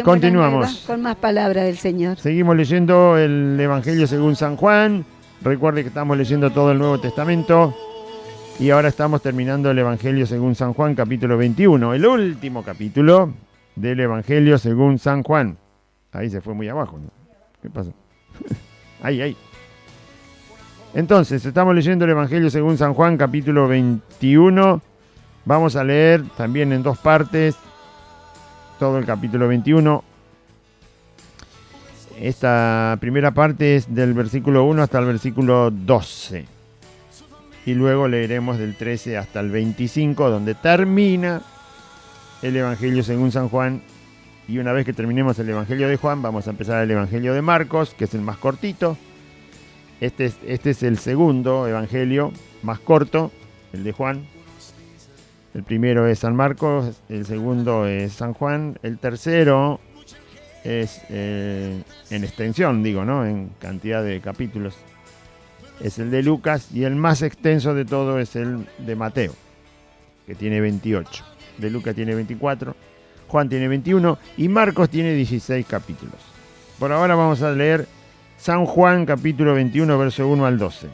Continuamos. Con más palabra del Señor. Seguimos leyendo el Evangelio según San Juan. Recuerde que estamos leyendo todo el Nuevo Testamento. Y ahora estamos terminando el Evangelio según San Juan, capítulo 21. El último capítulo del Evangelio según San Juan. Ahí se fue muy abajo, ¿no? ¿Qué pasa? Ahí. Entonces, estamos leyendo el Evangelio según San Juan, capítulo 21. Vamos a leer también en dos partes todo el capítulo 21. Esta primera parte es del versículo 1 hasta el versículo 12. Y luego leeremos del 13 hasta el 25, donde termina el Evangelio según San Juan. Y una vez que terminemos el Evangelio de Juan, vamos a empezar el Evangelio de Marcos, que es el más cortito. Este es el segundo Evangelio más corto, el de Juan. El primero es San Marcos, el segundo es San Juan, el tercero es en extensión, ¿no? En cantidad de capítulos. Es el de Lucas y el más extenso de todo es el de Mateo, que tiene 28. De Lucas tiene 24, Juan tiene 21 y Marcos tiene 16 capítulos. Por ahora vamos a leer San Juan capítulo 21, verso 1 al 12.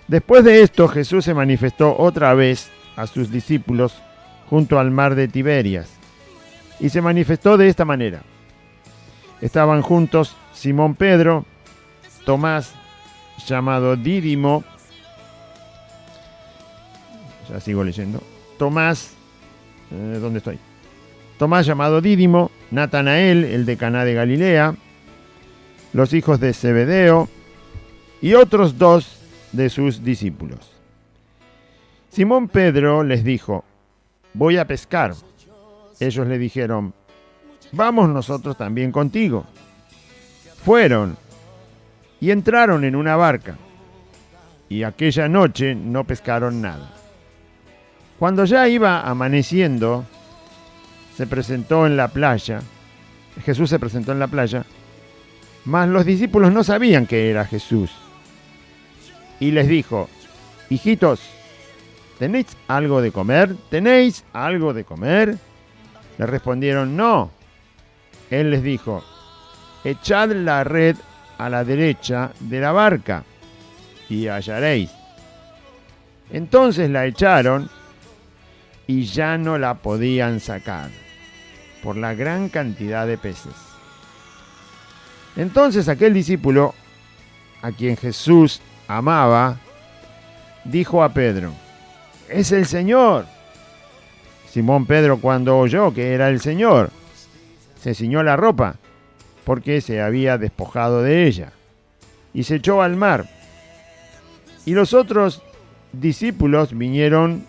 Después de esto Jesús se manifestó otra vez a sus discípulos junto al mar de Tiberias, y se manifestó de esta manera. Estaban juntos Simón Pedro, Tomás, llamado Dídimo, ya sigo leyendo, Tomás, ¿dónde estoy? Tomás llamado Dídimo, Natanael, el de Caná de Galilea, los hijos de Zebedeo, y otros dos de sus discípulos. Simón Pedro les dijo: voy a pescar. Ellos le dijeron: vamos nosotros también contigo. Fueron y entraron en una barca, y aquella noche no pescaron nada. Cuando ya iba amaneciendo, Jesús se presentó en la playa, mas los discípulos no sabían que era Jesús. Y les dijo: hijitos, ¿tenéis algo de comer? ¿Tenéis algo de comer? Le respondieron: no. Él les dijo: echad la red a la derecha de la barca y hallaréis. Entonces la echaron y ya no la podían sacar por la gran cantidad de peces. Entonces aquel discípulo, a quien Jesús amaba, dijo a Pedro: ¡es el Señor! Simón Pedro, cuando oyó que era el Señor, se ciñó la ropa, porque se había despojado de ella, y se echó al mar. Y los otros discípulos vinieron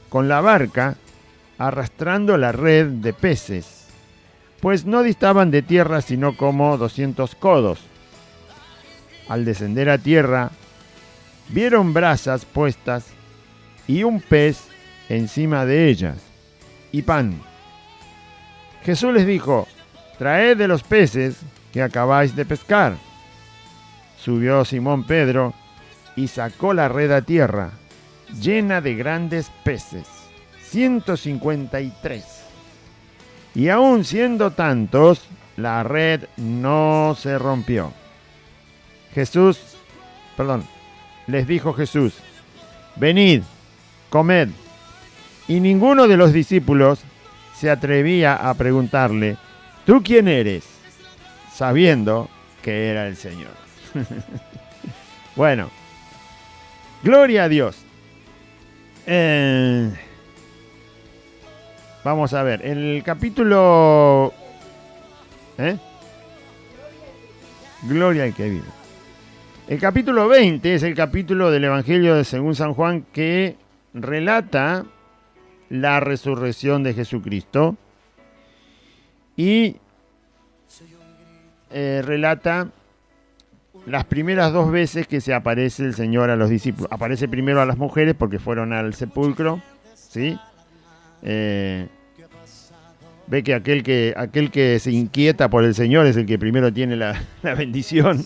con la barca, arrastrando la red de peces, pues no distaban de tierra sino como 200 codos. Al descender a tierra, vieron brasas puestas y un pez encima de ellas, y pan. Jesús les dijo: traed de los peces que acabáis de pescar. Subió Simón Pedro y sacó la red a tierra, llena de grandes peces, 153. Y aun siendo tantos, la red no se rompió. Les dijo Jesús: venid, comed. Y ninguno de los discípulos se atrevía a preguntarle: ¿tú quién eres?, sabiendo que era el Señor. Bueno, gloria a Dios. Vamos a ver, el capítulo... Gloria al que vive. El capítulo 20 es el capítulo del Evangelio de según San Juan que relata la resurrección de Jesucristo y relata las primeras dos veces que se aparece el Señor a los discípulos. Aparece primero a las mujeres porque fueron al sepulcro, ¿sí? Ve que aquel que se inquieta por el Señor es el que primero tiene la bendición.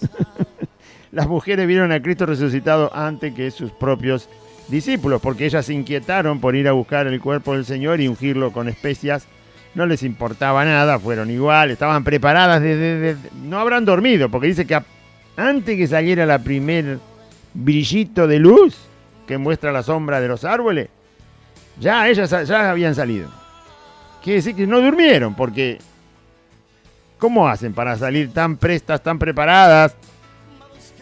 Las mujeres vieron a Cristo resucitado antes que sus propios discípulos, porque ellas se inquietaron por ir a buscar el cuerpo del Señor y ungirlo con especias no les importaba nada, fueron igual, estaban preparadas no habrán dormido, porque dice que antes que saliera la primer brillito de luz que muestra la sombra de los árboles, ya ellas ya habían salido. Quiere decir que no durmieron, porque ¿cómo hacen para salir tan prestas, tan preparadas?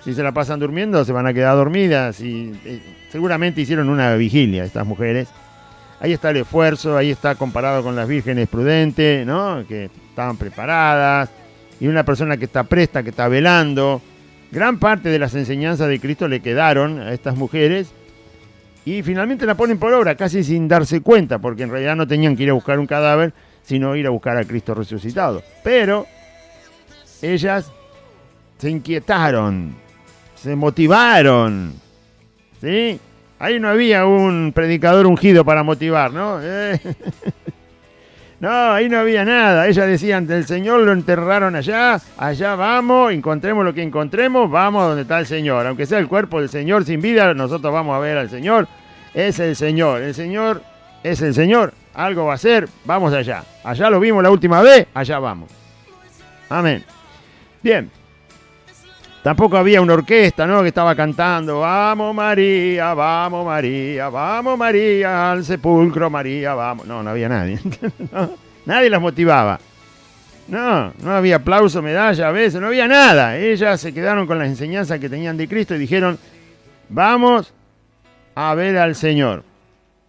Si se la pasan durmiendo, se van a quedar dormidas. Y seguramente hicieron una vigilia estas mujeres. Ahí está el esfuerzo, ahí está comparado con las vírgenes prudentes, ¿no? Que estaban preparadas. Y una persona que está presta, que está velando. Gran parte de las enseñanzas de Cristo le quedaron a estas mujeres. Y finalmente la ponen por obra, casi sin darse cuenta, porque en realidad no tenían que ir a buscar un cadáver, sino ir a buscar a Cristo resucitado. Pero ellas se inquietaron, se motivaron, ¿sí? Ahí no había un predicador ungido para motivar, ¿no? No, ahí no había nada. Ellas decían, el Señor lo enterraron allá, allá vamos, encontremos lo que encontremos, vamos donde está el Señor. Aunque sea el cuerpo del Señor sin vida, nosotros vamos a ver al Señor. Es el Señor es el Señor, algo va a ser, vamos allá. Allá lo vimos la última vez, allá vamos. Amén. Bien. Tampoco había una orquesta, ¿no? Que estaba cantando, vamos María, vamos María, vamos María, al sepulcro María, vamos. No, no había nadie. No, nadie las motivaba. No había aplauso, medalla, a veces, no había nada. Ellas se quedaron con las enseñanzas que tenían de Cristo y dijeron, vamos a ver al Señor.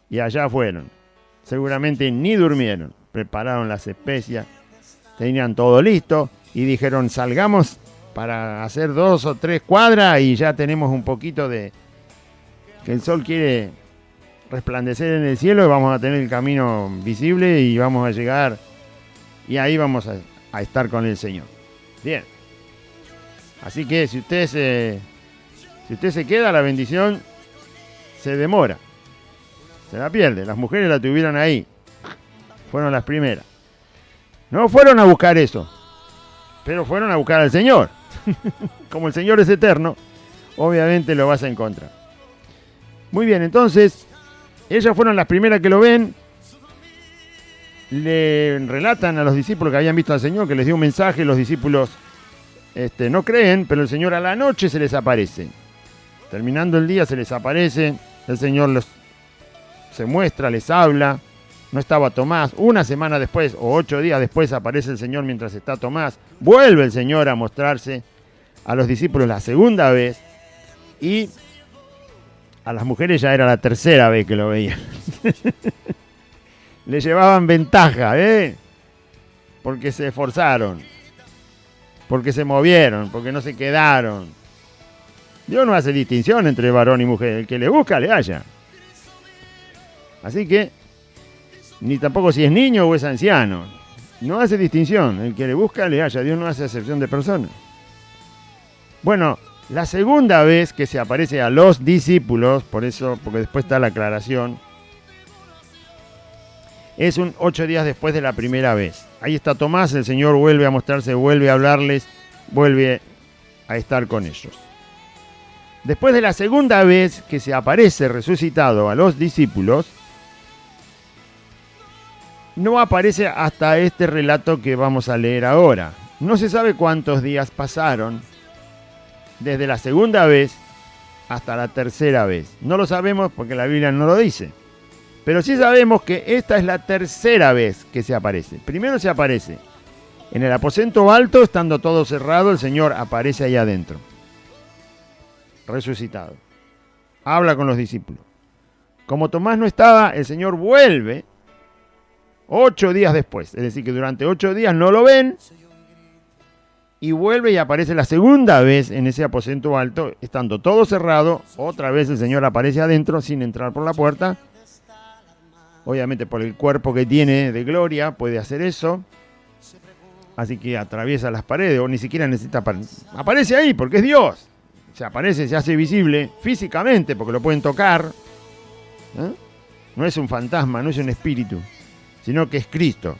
Y allá fueron. Seguramente ni durmieron. Prepararon las especias, tenían todo listo y dijeron, salgamos para hacer 2 o 3 cuadras y ya tenemos un poquito de que el sol quiere resplandecer en el cielo y vamos a tener el camino visible y vamos a llegar y ahí vamos a estar con el Señor. Bien. Así que si usted se queda, la bendición se demora. Se la pierde. Las mujeres la tuvieron ahí. Fueron las primeras. No fueron a buscar eso, pero fueron a buscar al Señor. Como el Señor es eterno, obviamente lo vas a encontrar. Muy bien, entonces, ellas fueron las primeras que lo ven. Le relatan a los discípulos que habían visto al Señor, que les dio un mensaje. Los discípulos no creen, pero el Señor a la noche se les aparece. Terminando el día se les aparece. El Señor se muestra, les habla. No estaba Tomás. Una semana después o 8 días después aparece el Señor mientras está Tomás. Vuelve el Señor a mostrarse a los discípulos la segunda vez. Y a las mujeres ya era la tercera vez que lo veían. Le llevaban ventaja, porque se esforzaron, porque se movieron, porque no se quedaron. Dios no hace distinción entre varón y mujer. El que le busca, le halla. Así que, ni tampoco si es niño o es anciano. No hace distinción. El que le busca, le halla. Dios no hace excepción de personas. Bueno, la segunda vez que se aparece a los discípulos, porque después está la aclaración, es 8 días después de la primera vez. Ahí está Tomás, el Señor vuelve a mostrarse, vuelve a hablarles, vuelve a estar con ellos. Después de la segunda vez que se aparece resucitado a los discípulos, no aparece hasta este relato que vamos a leer ahora. No se sabe cuántos días pasaron desde la segunda vez hasta la tercera vez. No lo sabemos porque la Biblia no lo dice. Pero sí sabemos que esta es la tercera vez que se aparece. Primero se aparece en el aposento alto, estando todo cerrado, el Señor aparece ahí adentro, resucitado. Habla con los discípulos. Como Tomás no estaba, el Señor vuelve 8 días después. Es decir, que durante 8 días no lo ven. Y vuelve y aparece la segunda vez en ese aposento alto, estando todo cerrado. Otra vez el Señor aparece adentro sin entrar por la puerta. Obviamente por el cuerpo que tiene de gloria puede hacer eso. Así que atraviesa las paredes o ni siquiera necesita... Aparece ahí porque es Dios. Se aparece, se hace visible físicamente porque lo pueden tocar. No es un fantasma, no es un espíritu, sino que es Cristo,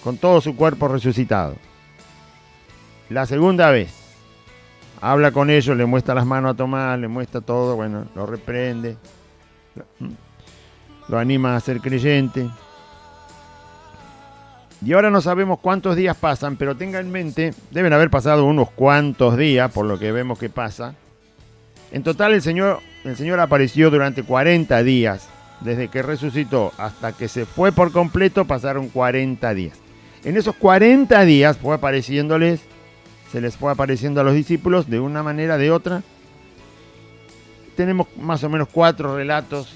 con todo su cuerpo resucitado. La segunda vez, habla con ellos, le muestra las manos a Tomás, le muestra todo, bueno, lo reprende, lo anima a ser creyente. Y ahora no sabemos cuántos días pasan, pero tenga en mente, deben haber pasado unos cuantos días, por lo que vemos que pasa. En total el Señor apareció durante 40 días. Desde que resucitó hasta que se fue por completo pasaron 40 días. En esos 40 días se les fue apareciendo a los discípulos de una manera o de otra. Tenemos más o menos 4 relatos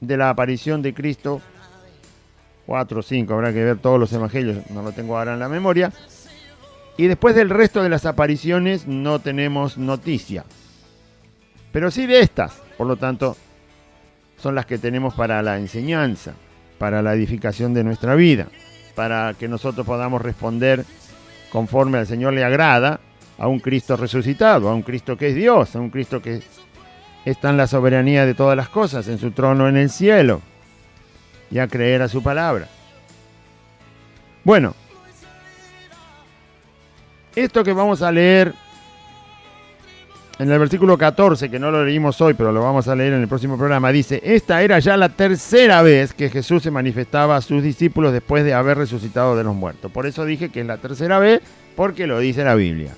de la aparición de Cristo. 4 o 5, habrá que ver todos los evangelios, no lo tengo ahora en la memoria. Y después del resto de las apariciones no tenemos noticia. Pero sí de estas, por lo tanto, son las que tenemos para la enseñanza, para la edificación de nuestra vida, para que nosotros podamos responder conforme al Señor le agrada a un Cristo resucitado, a un Cristo que es Dios, a un Cristo que está en la soberanía de todas las cosas, en su trono en el cielo, y a creer a su palabra. Bueno, esto que vamos a leer en el versículo 14, que no lo leímos hoy, pero lo vamos a leer en el próximo programa, dice: esta era ya la tercera vez que Jesús se manifestaba a sus discípulos después de haber resucitado de los muertos. Por eso dije que es la tercera vez, porque lo dice la Biblia.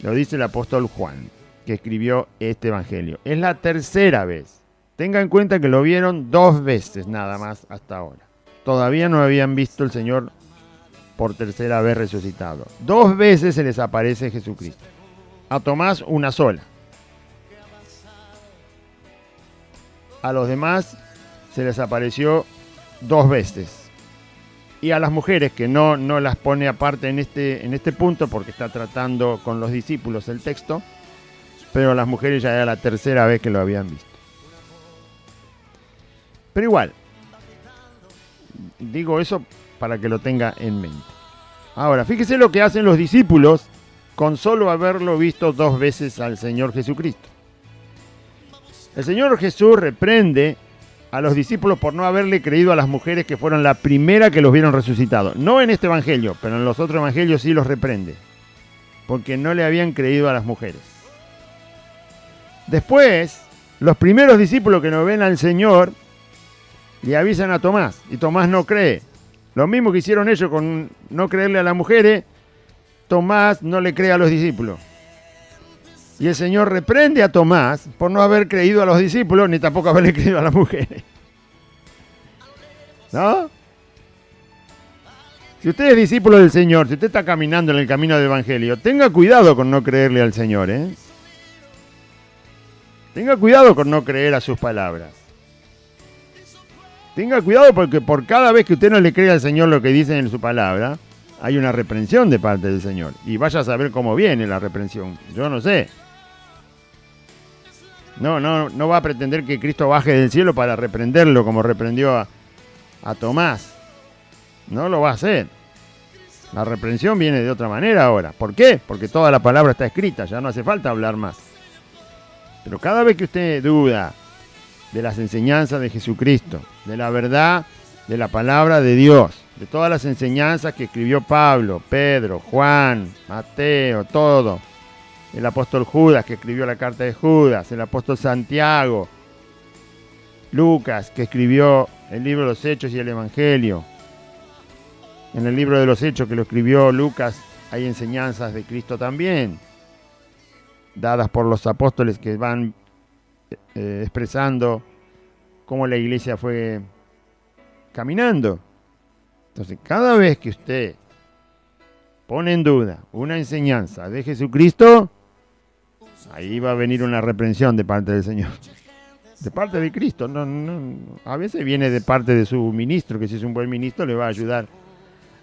Lo dice el apóstol Juan, que escribió este evangelio. Es la tercera vez. Tenga en cuenta que lo vieron 2 veces nada más hasta ahora. Todavía no habían visto al Señor por tercera vez resucitado. 2 veces se les aparece Jesucristo. A Tomás una sola. A los demás se les apareció 2 veces. Y a las mujeres, que no las pone aparte en este punto porque está tratando con los discípulos el texto, pero a las mujeres ya era la tercera vez que lo habían visto. Pero igual, digo eso para que lo tenga en mente. Ahora, fíjese lo que hacen los discípulos con solo haberlo visto 2 veces al Señor Jesucristo. El Señor Jesús reprende a los discípulos por no haberle creído a las mujeres que fueron la primera que los vieron resucitados. No en este evangelio, pero en los otros evangelios sí los reprende, porque no le habían creído a las mujeres. Después, los primeros discípulos que no ven al Señor le avisan a Tomás, y Tomás no cree. Lo mismo que hicieron ellos con no creerle a las mujeres, Tomás no le cree a los discípulos. Y el Señor reprende a Tomás por no haber creído a los discípulos, ni tampoco haberle creído a las mujeres. ¿No? Si usted es discípulo del Señor, si usted está caminando en el camino del Evangelio, tenga cuidado con no creerle al Señor, ¿eh? Tenga cuidado con no creer a sus palabras. Tenga cuidado porque por cada vez que usted no le cree al Señor lo que dice en su palabra, hay una reprensión de parte del Señor. Y vaya a saber cómo viene la reprensión. Yo no sé. No va a pretender que Cristo baje del cielo para reprenderlo como reprendió a Tomás. No lo va a hacer. La reprensión viene de otra manera ahora. ¿Por qué? Porque toda la palabra está escrita. Ya no hace falta hablar más. Pero cada vez que usted duda de las enseñanzas de Jesucristo, de la verdad de la palabra de Dios, de todas las enseñanzas que escribió Pablo, Pedro, Juan, Mateo, todo, el apóstol Judas que escribió la carta de Judas, el apóstol Santiago, Lucas que escribió el libro de los Hechos y el Evangelio. En el libro de los Hechos que lo escribió Lucas hay enseñanzas de Cristo también, dadas por los apóstoles que van expresando cómo la iglesia fue caminando. Entonces, cada vez que usted pone en duda una enseñanza de Jesucristo, ahí va a venir una reprensión de parte del Señor. De parte de Cristo. A veces viene de parte de su ministro, que si es un buen ministro le va a ayudar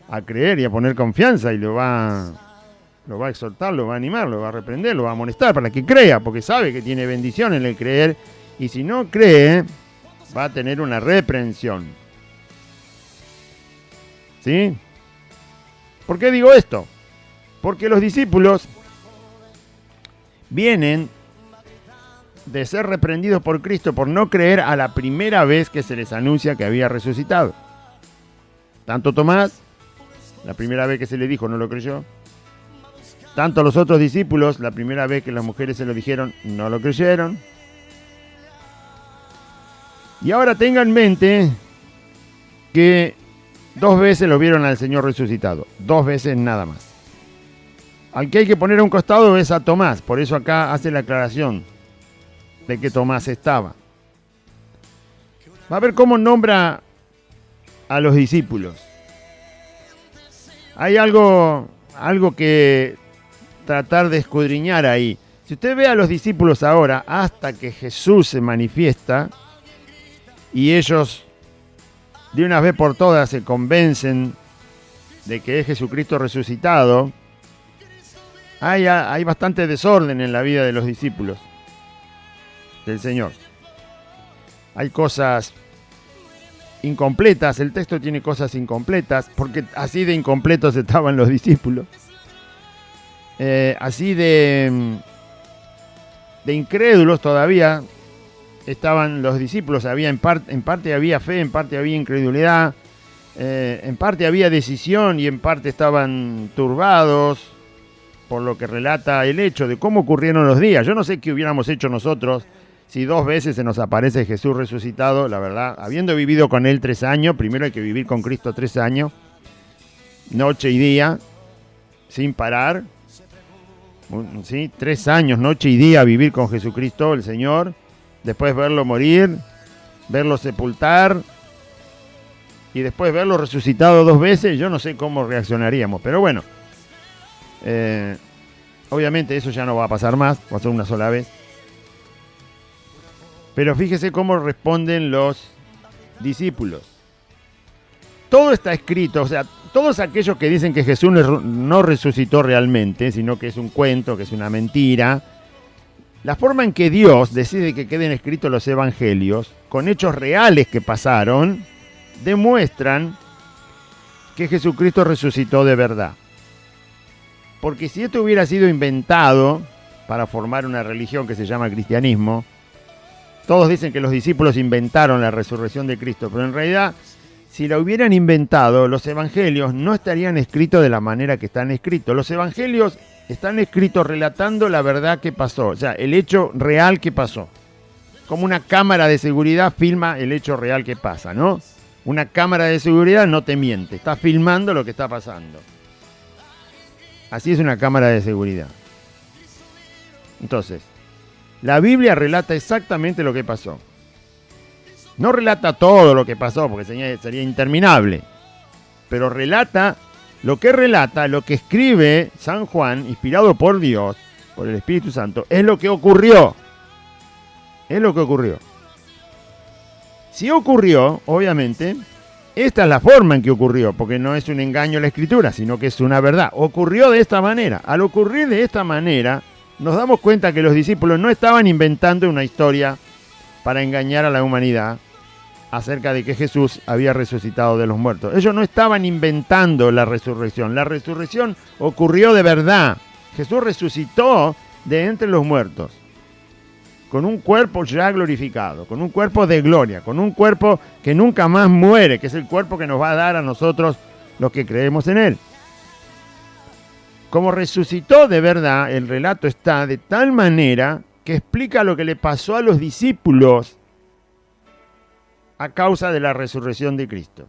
a creer y a poner confianza y lo va a exhortar, lo va a animar, lo va a reprender, lo va a amonestar para que crea, porque sabe que tiene bendición en el creer, y si no cree, va a tener una reprensión. ¿Sí? ¿Por qué digo esto? Porque los discípulos vienen de ser reprendidos por Cristo por no creer a la primera vez que se les anuncia que había resucitado. Tanto Tomás, la primera vez que se le dijo, no lo creyó. Tanto los otros discípulos, la primera vez que las mujeres se lo dijeron, no lo creyeron. Y ahora tengan en mente que 2 veces lo vieron al Señor resucitado. 2 veces nada más. Al que hay que poner a un costado es a Tomás. Por eso acá hace la aclaración de que Tomás estaba. Va a ver cómo nombra a los discípulos. Hay algo que tratar de escudriñar ahí. Si usted ve a los discípulos ahora, hasta que Jesús se manifiesta y ellos de una vez por todas se convencen de que es Jesucristo resucitado, hay bastante desorden en la vida de los discípulos del Señor. Hay cosas incompletas, el texto tiene cosas incompletas, porque así de incompletos estaban los discípulos. Así de incrédulos todavía estaban los discípulos. Había en parte había fe, en parte había incredulidad, en parte había decisión y en parte estaban turbados por lo que relata el hecho de cómo ocurrieron los días. Yo no sé qué hubiéramos hecho nosotros si 2 veces se nos aparece Jesús resucitado. La verdad, habiendo vivido con Él 3 años, primero hay que vivir con Cristo 3 años, noche y día, sin parar. ¿Sí? 3 años, noche y día, vivir con Jesucristo, el Señor. Después verlo morir, verlo sepultar y después verlo resucitado 2 veces. Yo no sé cómo reaccionaríamos, pero bueno. Obviamente eso ya no va a pasar más, va a ser una sola vez. Pero fíjese cómo responden los discípulos. Todo está escrito, o sea, todos aquellos que dicen que Jesús no resucitó realmente, sino que es un cuento, que es una mentira, la forma en que Dios decide que queden escritos los evangelios, con hechos reales que pasaron, demuestran que Jesucristo resucitó de verdad. Porque si esto hubiera sido inventado para formar una religión que se llama cristianismo, todos dicen que los discípulos inventaron la resurrección de Cristo, pero en realidad, si la hubieran inventado, los evangelios no estarían escritos de la manera que están escritos. Los evangelios están escritos relatando la verdad que pasó, o sea, el hecho real que pasó. Como una cámara de seguridad filma el hecho real que pasa, ¿no? Una cámara de seguridad no te miente, está filmando lo que está pasando. Así es una cámara de seguridad. Entonces, la Biblia relata exactamente lo que pasó. No relata todo lo que pasó, porque sería interminable. Pero relata lo que escribe San Juan, inspirado por Dios, por el Espíritu Santo, es lo que ocurrió. Es lo que ocurrió. Si ocurrió, obviamente, esta es la forma en que ocurrió, porque no es un engaño la Escritura, sino que es una verdad. Ocurrió de esta manera. Al ocurrir de esta manera, nos damos cuenta que los discípulos no estaban inventando una historia para engañar a la humanidad acerca de que Jesús había resucitado de los muertos. Ellos no estaban inventando la resurrección. La resurrección ocurrió de verdad. Jesús resucitó de entre los muertos, con un cuerpo ya glorificado, con un cuerpo de gloria, con un cuerpo que nunca más muere, que es el cuerpo que nos va a dar a nosotros los que creemos en Él. Como resucitó de verdad, el relato está de tal manera que explica lo que le pasó a los discípulos a causa de la resurrección de Cristo.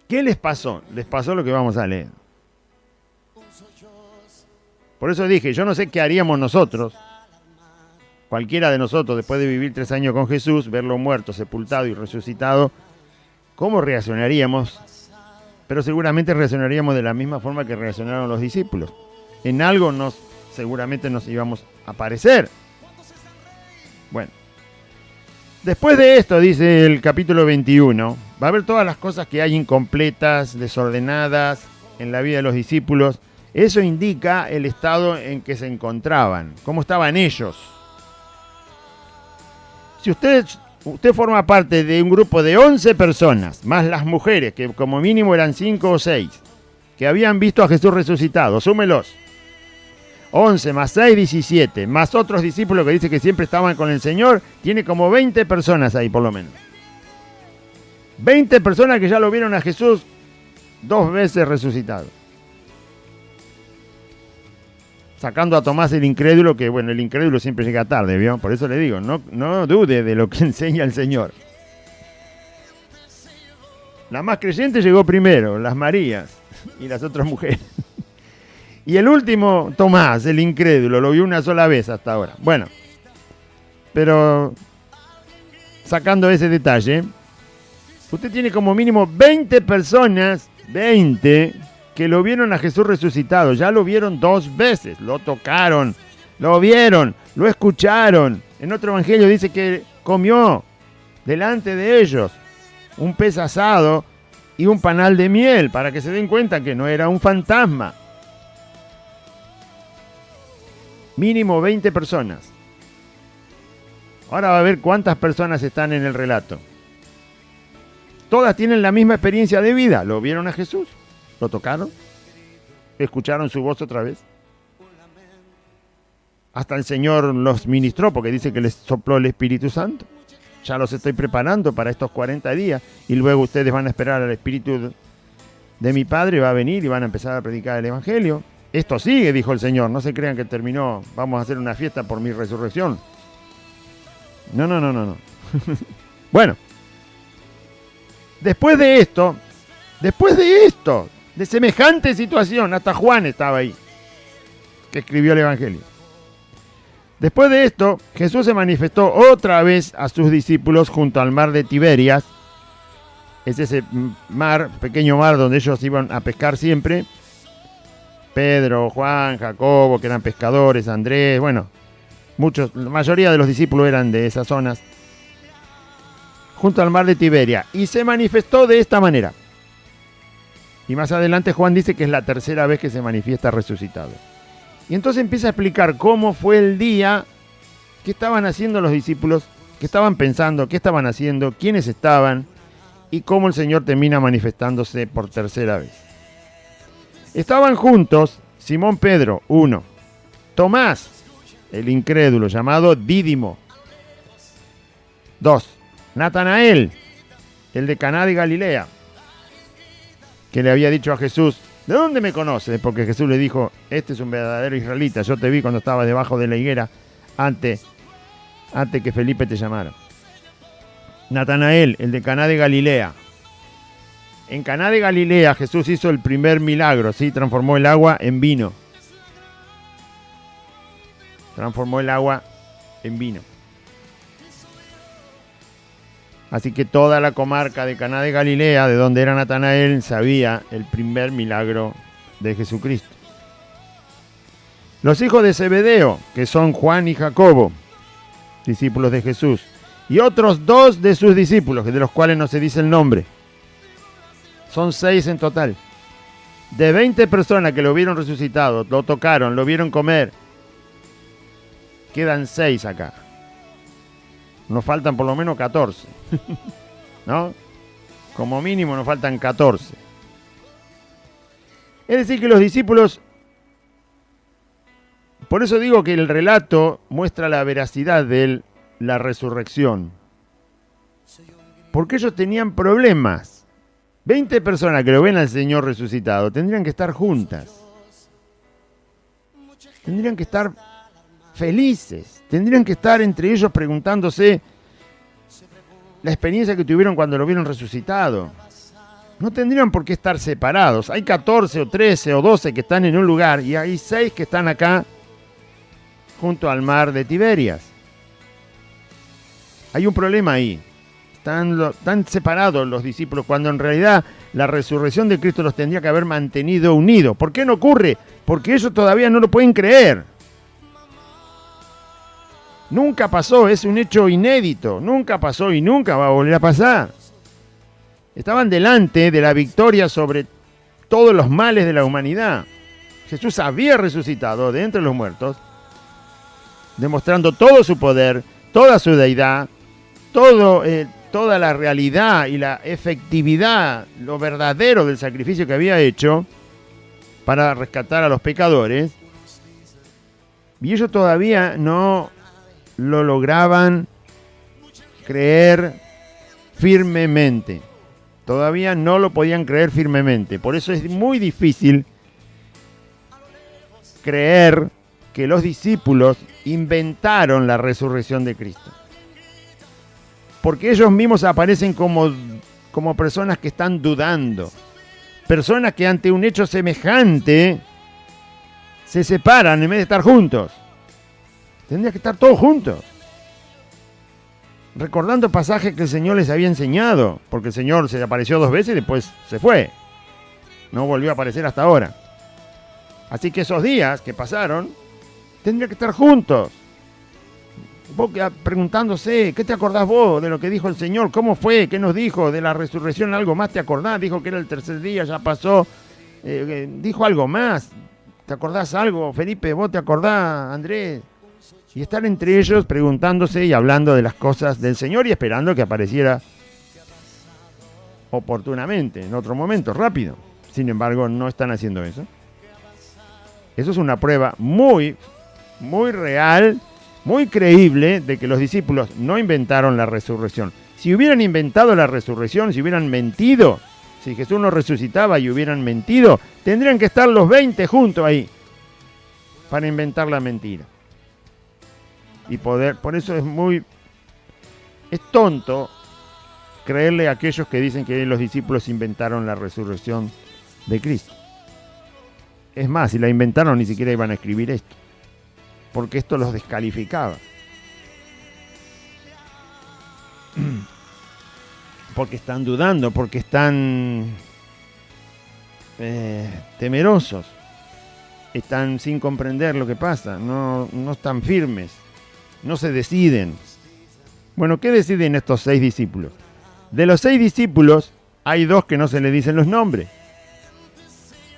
¿Qué les pasó? Les pasó lo que vamos a leer. Por eso dije, yo no sé qué haríamos nosotros, cualquiera de nosotros, después de vivir 3 años con Jesús, verlo muerto, sepultado y resucitado, ¿cómo reaccionaríamos? Pero seguramente reaccionaríamos de la misma forma que reaccionaron los discípulos. En algo seguramente nos íbamos a parecer. Bueno, después de esto, dice el capítulo 21, va a haber todas las cosas que hay incompletas, desordenadas en la vida de los discípulos. Eso indica el estado en que se encontraban, cómo estaban ellos. Si usted forma parte de un grupo de 11 personas, más las mujeres, que como mínimo eran 5 o 6, que habían visto a Jesús resucitado, súmelos. 11 más 6, 17, más otros discípulos que dice que siempre estaban con el Señor, tiene como 20 personas ahí por lo menos. 20 personas que ya lo vieron a Jesús 2 veces resucitado. Sacando a Tomás el incrédulo, que bueno, el incrédulo siempre llega tarde, ¿vio? Por eso le digo, no dude de lo que enseña el Señor. La más creyente llegó primero, las Marías y las otras mujeres. Y el último, Tomás, el incrédulo, lo vio una sola vez hasta ahora. Bueno, pero sacando ese detalle, usted tiene como mínimo 20 personas, 20, que lo vieron a Jesús resucitado. Ya lo vieron 2 veces, lo tocaron, lo vieron, lo escucharon. En otro evangelio dice que comió delante de ellos un pez asado y un panal de miel, para que se den cuenta que no era un fantasma. Mínimo 20 personas. Ahora va a ver cuántas personas están en el relato. Todas tienen la misma experiencia de vida. Lo vieron a Jesús, lo tocaron, escucharon su voz otra vez. Hasta el Señor los ministró, porque dice que les sopló el Espíritu Santo. Ya los estoy preparando para estos 40 días y luego ustedes van a esperar al Espíritu de mi Padre, va a venir y van a empezar a predicar el Evangelio. Esto sigue, dijo el Señor, no se crean que terminó, vamos a hacer una fiesta por mi resurrección. No. Bueno, después de esto, de semejante situación, hasta Juan estaba ahí, que escribió el Evangelio. Después de esto, Jesús se manifestó otra vez a sus discípulos junto al mar de Tiberias. Es ese mar, pequeño mar donde ellos iban a pescar siempre. Pedro, Juan, Jacobo, que eran pescadores, Andrés, bueno, muchos, la mayoría de los discípulos eran de esas zonas. Junto al mar de Tiberia. Y se manifestó de esta manera. Y más adelante Juan dice que es la tercera vez que se manifiesta resucitado. Y entonces empieza a explicar cómo fue el día, qué estaban haciendo los discípulos, qué estaban pensando, qué estaban haciendo, quiénes estaban y cómo el Señor termina manifestándose por tercera vez. Estaban juntos Simón Pedro, 1, Tomás, el incrédulo, llamado Dídimo, 2, Natanael, el de Caná de Galilea, que le había dicho a Jesús, ¿de dónde me conoces? Porque Jesús le dijo, este es un verdadero israelita, yo te vi cuando estabas debajo de la higuera antes que Felipe te llamara. Natanael, el de Caná de Galilea. En Caná de Galilea Jesús hizo el primer milagro, ¿sí? Transformó el agua en vino. Transformó el agua en vino. Así que toda la comarca de Caná de Galilea, de donde era Natanael, sabía el primer milagro de Jesucristo. Los hijos de Zebedeo, que son Juan y Jacobo, discípulos de Jesús, y otros 2 de sus discípulos, de los cuales no se dice el nombre. Son 6 en total. De 20 personas que lo vieron resucitado, lo tocaron, lo vieron comer, quedan 6 acá. Nos faltan por lo menos 14. ¿No? Como mínimo nos faltan 14. Es decir que los discípulos, por eso digo que el relato muestra la veracidad de la resurrección. Porque ellos tenían problemas. 20 personas que lo ven al Señor resucitado tendrían que estar juntas. Tendrían que estar felices. Tendrían que estar entre ellos preguntándose la experiencia que tuvieron cuando lo vieron resucitado. No tendrían por qué estar separados. Hay 14 o 13 o 12 que están en un lugar y hay 6 que están acá junto al mar de Tiberias. Hay un problema ahí. Están separados los discípulos cuando en realidad la resurrección de Cristo los tendría que haber mantenido unidos. ¿Por qué no ocurre? Porque ellos todavía no lo pueden creer. Nunca pasó, es un hecho inédito. Nunca pasó y nunca va a volver a pasar. Estaban delante de la victoria sobre todos los males de la humanidad. Jesús había resucitado de entre los muertos, demostrando todo su poder, toda su deidad, toda la realidad y la efectividad, lo verdadero del sacrificio que había hecho para rescatar a los pecadores. Y ellos todavía no lo lograban creer firmemente. Todavía no lo podían creer firmemente. Por eso es muy difícil creer que los discípulos inventaron la resurrección de Cristo. Porque ellos mismos aparecen como como personas que están dudando. Personas que ante un hecho semejante se separan en vez de estar juntos. Tendría que estar todos juntos. Recordando pasajes que el Señor les había enseñado, porque el Señor se apareció 2 veces y después se fue. No volvió a aparecer hasta ahora. Así que esos días que pasaron, tendría que estar juntos. Vos preguntándose, ¿qué te acordás vos de lo que dijo el Señor? ¿Cómo fue? ¿Qué nos dijo de la resurrección? ¿Algo más te acordás? Dijo que era el 3er día, ya pasó. Dijo algo más. ¿Te acordás algo? Felipe, ¿vos te acordás, Andrés? Y estar entre ellos preguntándose y hablando de las cosas del Señor y esperando que apareciera oportunamente, en otro momento, rápido. Sin embargo, no están haciendo eso. Eso es una prueba muy, muy real, muy creíble de que los discípulos no inventaron la resurrección. Si hubieran inventado la resurrección, si hubieran mentido, si Jesús no resucitaba y hubieran mentido, tendrían que estar los 20 juntos ahí para inventar la mentira. Y por eso es tonto creerle a aquellos que dicen que los discípulos inventaron la resurrección de Cristo. Es más, si la inventaron ni siquiera iban a escribir esto, porque esto los descalificaba. Porque están dudando, porque están temerosos, están sin comprender lo que pasa, no están firmes, no se deciden. Bueno, ¿qué deciden estos 6 discípulos? De los 6 discípulos, hay 2 que no se le dicen los nombres.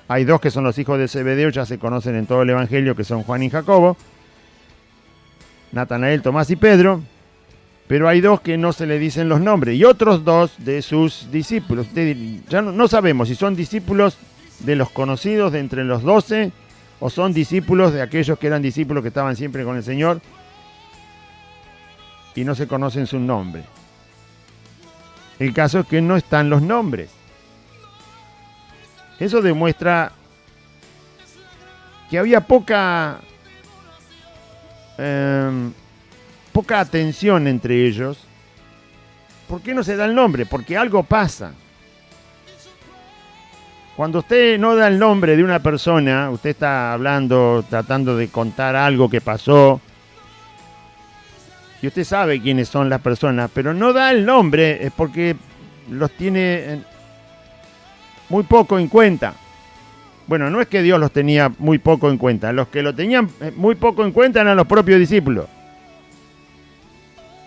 Hay 2 que son los hijos de Zebedeo, ya se conocen en todo el Evangelio, que son Juan y Jacobo, Natanael, Tomás y Pedro, pero hay 2 que no se le dicen los nombres, y otros 2 de sus discípulos. Ya no sabemos si son discípulos de los conocidos de entre los 12, o son discípulos de aquellos que eran discípulos que estaban siempre con el Señor, y no se conocen sus nombres. El caso es que no están los nombres. Eso demuestra que había poca atención entre ellos. ¿Por qué no se da el nombre? Porque algo pasa. Cuando usted no da el nombre de una persona, usted está hablando, tratando de contar algo que pasó, y usted sabe quiénes son las personas, pero no da el nombre, es porque los tiene muy poco en cuenta. Bueno, no es que Dios los tenía muy poco en cuenta, los que lo tenían muy poco en cuenta eran los propios discípulos.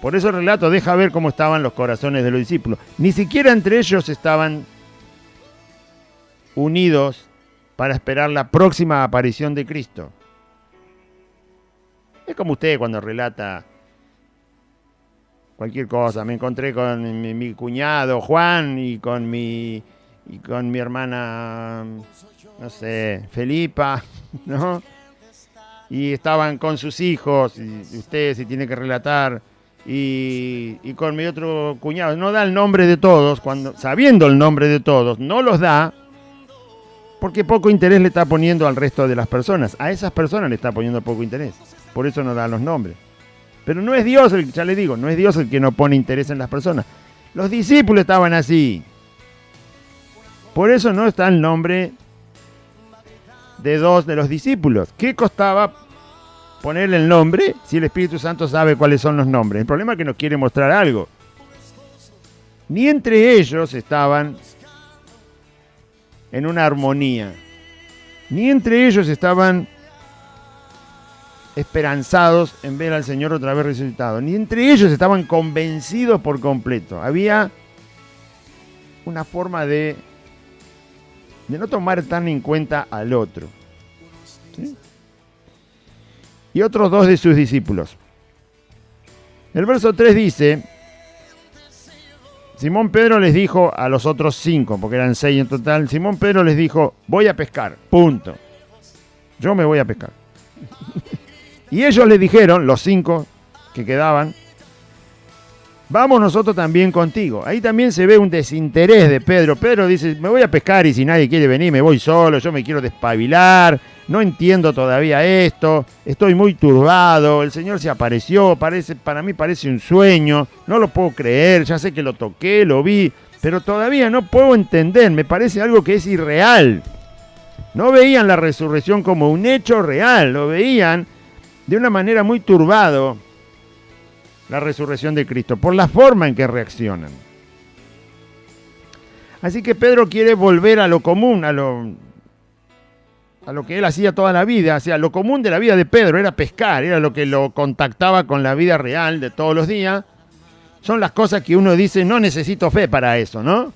Por eso el relato deja ver cómo estaban los corazones de los discípulos. Ni siquiera entre ellos estaban unidos para esperar la próxima aparición de Cristo. Es como usted cuando relata cualquier cosa. Me encontré con mi cuñado Juan y con mi hermana, no sé, Felipa, ¿no? Y estaban con sus hijos, y usted se tiene que relatar, y con mi otro cuñado. No da el nombre de todos, sabiendo el nombre de todos, no los da, porque poco interés le está poniendo al resto de las personas. A esas personas le está poniendo poco interés, por eso no da los nombres. Pero no es Dios, ya le digo, no es Dios el que no pone interés en las personas. Los discípulos estaban así. Por eso no está el nombre de 2 de los discípulos. ¿Qué costaba ponerle el nombre si el Espíritu Santo sabe cuáles son los nombres? El problema es que nos quiere mostrar algo. Ni entre ellos estaban en una armonía. Ni entre ellos estaban esperanzados en ver al Señor otra vez resucitado. Ni entre ellos estaban convencidos por completo. Había una forma de no tomar tan en cuenta al otro. ¿Sí? Y otros 2 de sus discípulos. El verso 3 dice: Simón Pedro les dijo a los otros 5, porque eran 6 en total, Simón Pedro les dijo: voy a pescar, punto. Yo me voy a pescar. Y ellos le dijeron, los 5 que quedaban: vamos nosotros también contigo. Ahí también se ve un desinterés de Pedro. Pedro dice: me voy a pescar y si nadie quiere venir me voy solo, yo me quiero despabilar, no entiendo todavía esto, estoy muy turbado, el Señor se apareció, para mí parece un sueño, no lo puedo creer, ya sé que lo toqué, lo vi, pero todavía no puedo entender, me parece algo que es irreal. No veían la resurrección como un hecho real, lo veían de una manera muy turbado, la resurrección de Cristo, por la forma en que reaccionan. Así que Pedro quiere volver a lo común, a lo que él hacía toda la vida. O sea, lo común de la vida de Pedro era pescar, era lo que lo contactaba con la vida real de todos los días. Son las cosas que uno dice, no necesito fe para eso, ¿no?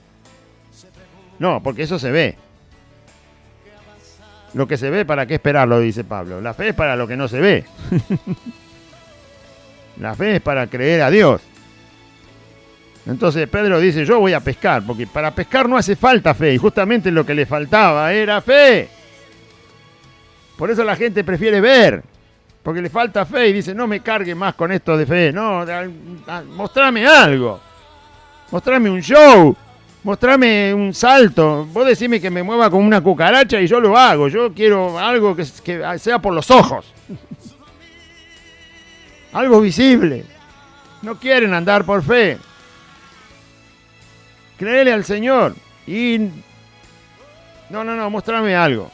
No, porque eso se ve. Lo que se ve, ¿para qué esperarlo?, dice Pablo. La fe es para lo que no se ve. La fe es para creer a Dios. Entonces Pedro dice, yo voy a pescar, porque para pescar no hace falta fe, y justamente lo que le faltaba era fe. Por eso la gente prefiere ver, porque le falta fe y dice, no me cargue más con esto de fe, no, mostrame algo, mostrame un show, mostrame un salto, vos decime que me mueva como una cucaracha y yo lo hago, yo quiero algo que sea por los ojos, algo visible. No quieren andar por fe. Créele al Señor y no, mostrame algo.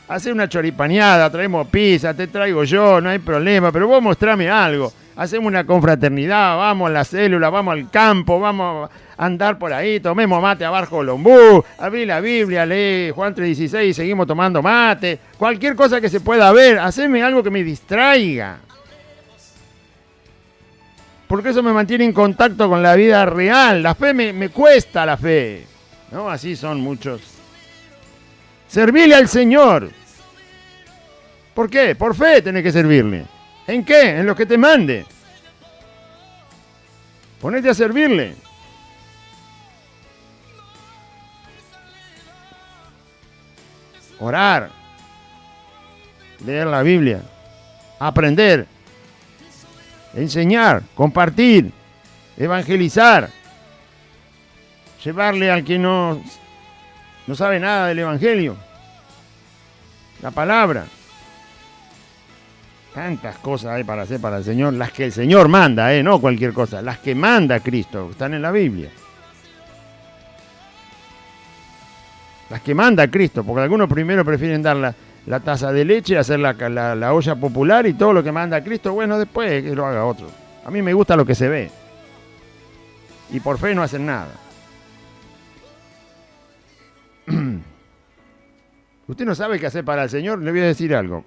Hace una choripaneada, traemos pizza, te traigo yo, no hay problema, pero vos mostrame algo. Hacemos una confraternidad, vamos a la célula, vamos al campo, vamos a andar por ahí, tomemos mate abajo lombú, abrí la Biblia, lee Juan 3:16 y seguimos tomando mate. Cualquier cosa que se pueda ver, haceme algo que me distraiga. Porque eso me mantiene en contacto con la vida real. La fe me cuesta la fe, ¿no? Así son muchos. Servirle al Señor. ¿Por qué? Por fe tenés que servirle. ¿En qué? En lo que te mande. Ponete a servirle. Orar. Leer la Biblia. Aprender. Enseñar. Compartir. Evangelizar. Llevarle al que no sabe nada del Evangelio. La palabra. Tantas cosas hay para hacer para el Señor, las que el Señor manda, no cualquier cosa, las que manda Cristo, están en la Biblia. Las que manda Cristo, porque algunos primero prefieren dar la taza de leche, hacer la olla popular y todo lo que manda Cristo, bueno, después que lo haga otro. A mí me gusta lo que se ve. Y por fe no hacen nada. Usted no sabe qué hacer para el Señor, le voy a decir algo.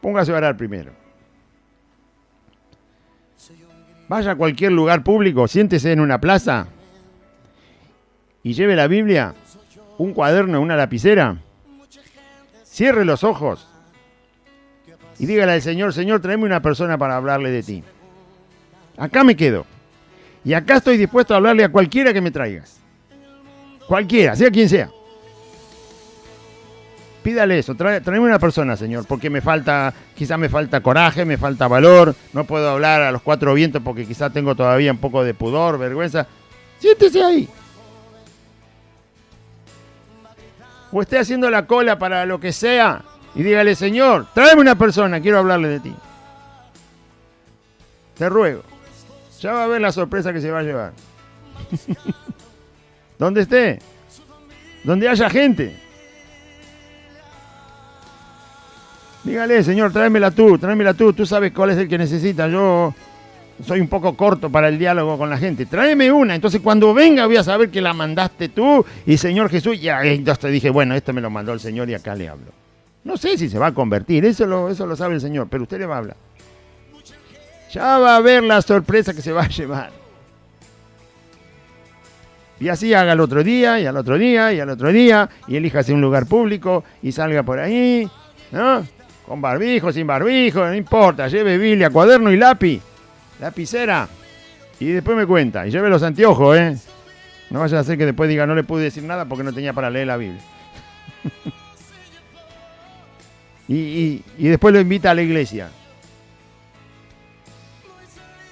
Póngase a orar primero. Vaya a cualquier lugar público, siéntese en una plaza y lleve la Biblia, un cuaderno, una lapicera. Cierre los ojos y dígale al Señor, Señor, tráeme una persona para hablarle de ti. Acá me quedo. Y acá estoy dispuesto a hablarle a cualquiera que me traigas. Cualquiera, sea quien sea. Pídale eso, tráeme una persona, Señor, porque quizá me falta coraje, me falta valor, no puedo hablar a los cuatro vientos porque quizá tengo todavía un poco de pudor, vergüenza. Siéntese ahí. O esté haciendo la cola para lo que sea y dígale, Señor, tráeme una persona, quiero hablarle de ti. Te ruego. Ya va a ver la sorpresa que se va a llevar. Donde esté, donde haya gente. Dígale, Señor, tráemela tú, tú sabes cuál es el que necesita. Yo soy un poco corto para el diálogo con la gente. Tráeme una, entonces cuando venga voy a saber que la mandaste tú y Señor Jesús. Ya, entonces dije, bueno, esto me lo mandó el Señor y acá le hablo. No sé si se va a convertir, eso lo sabe el Señor, pero usted le va a hablar. Ya va a ver la sorpresa que se va a llevar. Y así haga el otro día, y al otro día, y al otro día, y elíjase un lugar público y salga por ahí, ¿no? Con barbijo, sin barbijo, no importa, lleve Biblia, cuaderno y lápiz, lapicera, y después me cuenta, y lleve los anteojos, No vaya a ser que después diga, no le pude decir nada porque no tenía para leer la Biblia. y después lo invita a la iglesia.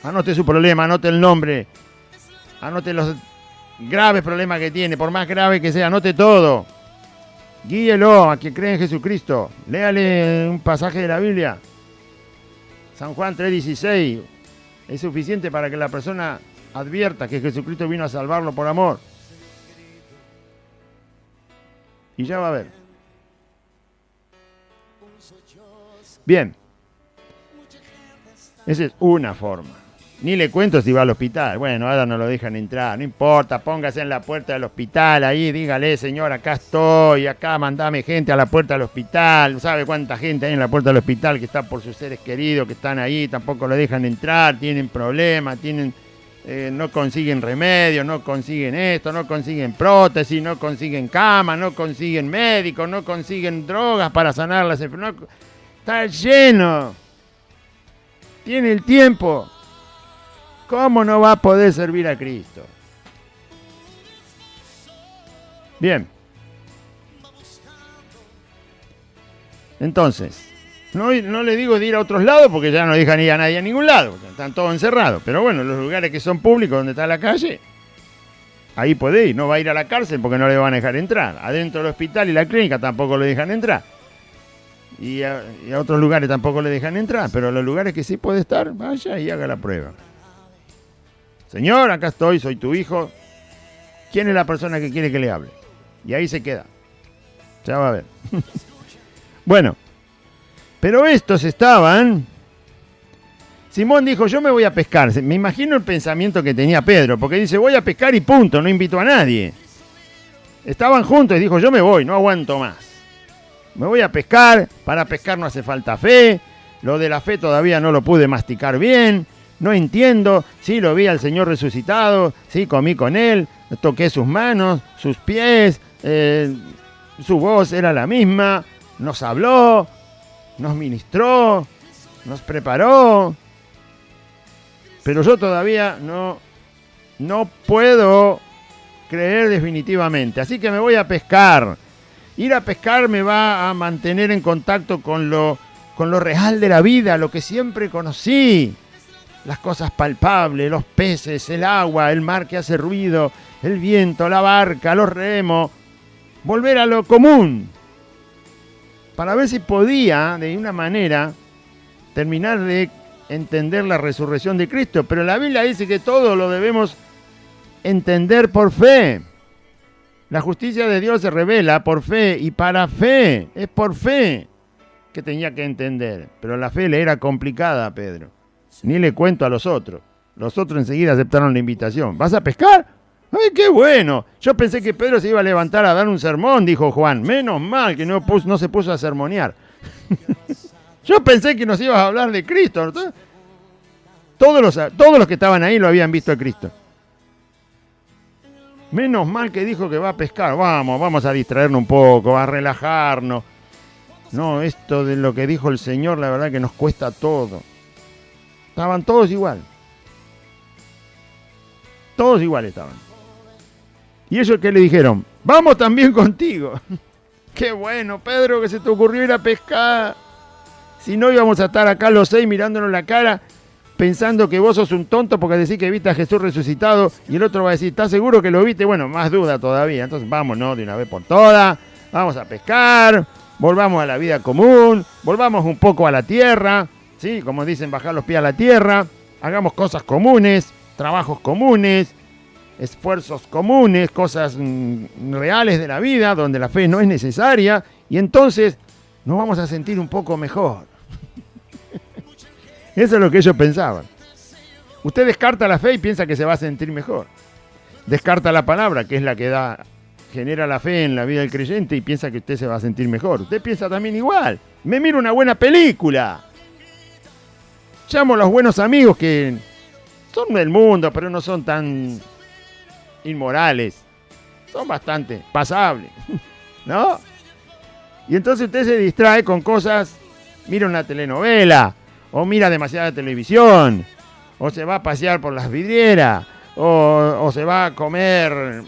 Anote su problema, anote el nombre, anote los graves problemas que tiene, por más grave que sea, anote todo. Guíelo a quien cree en Jesucristo. Léale un pasaje de la Biblia. San Juan 3:16. Es suficiente para que la persona advierta que Jesucristo vino a salvarlo por amor. Y ya va a ver. Bien. Esa es una forma. Ni le cuento si va al hospital. Bueno, ahora no lo dejan entrar. No importa, póngase en la puerta del hospital ahí, dígale, señor, acá estoy, acá mandame gente a la puerta del hospital. ¿Sabe cuánta gente hay en la puerta del hospital que está por sus seres queridos, que están ahí, tampoco lo dejan entrar, tienen problemas, no consiguen remedio, no consiguen esto, no consiguen prótesis, no consiguen cama, no consiguen médicos, no consiguen drogas para sanar las enfermedades? Está lleno. Tiene el tiempo. ¿Cómo no va a poder servir a Cristo? Bien. Entonces, no le digo de ir a otros lados porque ya no dejan ir a nadie a ningún lado. Están todos encerrados. Pero bueno, los lugares que son públicos, donde está la calle, ahí puede ir. No va a ir a la cárcel porque no le van a dejar entrar. Adentro del hospital y la clínica tampoco le dejan entrar. Y a otros lugares tampoco le dejan entrar. Pero a los lugares que sí puede estar, vaya y haga la prueba. Señor, acá estoy, soy tu hijo. ¿Quién es la persona que quiere que le hable? Y ahí se queda. Ya va a ver. Bueno, pero estos estaban... Simón dijo, yo me voy a pescar. Me imagino el pensamiento que tenía Pedro, porque dice, voy a pescar y punto, no invito a nadie. Estaban juntos y dijo, yo me voy, no aguanto más. Me voy a pescar, para pescar no hace falta fe. Lo de la fe todavía no lo pude masticar bien. No entiendo, sí lo vi al Señor resucitado, sí comí con Él, toqué sus manos, sus pies, su voz era la misma, nos habló, nos ministró, nos preparó. Pero yo todavía no puedo creer definitivamente, así que me voy a pescar. Ir a pescar me va a mantener en contacto con lo real de la vida, lo que siempre conocí. Las cosas palpables, los peces, el agua, el mar que hace ruido, el viento, la barca, los remos. Volver a lo común. Para ver si podía, de una manera, terminar de entender la resurrección de Cristo. Pero la Biblia dice que todo lo debemos entender por fe. La justicia de Dios se revela por fe y para fe. Es por fe que tenía que entender. Pero la fe le era complicada a Pedro. Ni le cuento a los otros. Los otros enseguida aceptaron la invitación. ¿Vas a pescar? ¡Ay, qué bueno! Yo pensé que Pedro se iba a levantar a dar un sermón, dijo Juan. Menos mal que no se puso a sermonear. Yo pensé que nos ibas a hablar de Cristo. Todos los que estaban ahí lo habían visto a Cristo. Menos mal que dijo que va a pescar. Vamos a distraernos un poco, a relajarnos. No, esto de lo que dijo el Señor, la verdad que nos cuesta todo. Estaban todos igual. Todos igual estaban. Y ellos que le dijeron, vamos también contigo. Qué bueno, Pedro, que se te ocurrió ir a pescar. Si no íbamos a estar acá los 6 mirándonos la cara, pensando que vos sos un tonto porque decís que viste a Jesús resucitado. Y el otro va a decir, ¿estás seguro que lo viste? Bueno, más duda todavía. Entonces vámonos de una vez por todas. Vamos a pescar. Volvamos a la vida común. Volvamos un poco a la tierra. ¿Sí? Como dicen, bajar los pies a la tierra, hagamos cosas comunes, trabajos comunes, esfuerzos comunes, cosas reales de la vida, donde la fe no es necesaria, y entonces nos vamos a sentir un poco mejor. Eso es lo que ellos pensaban. Usted descarta la fe y piensa que se va a sentir mejor. Descarta la palabra, que es la que genera la fe en la vida del creyente, y piensa que usted se va a sentir mejor. Usted piensa también igual. Me miro una buena película. Llamo a los buenos amigos que son del mundo, pero no son tan inmorales. Son bastante pasables, ¿no? Y entonces usted se distrae con cosas, mira una telenovela, o mira demasiada televisión, o se va a pasear por las vidrieras, o se va a comer,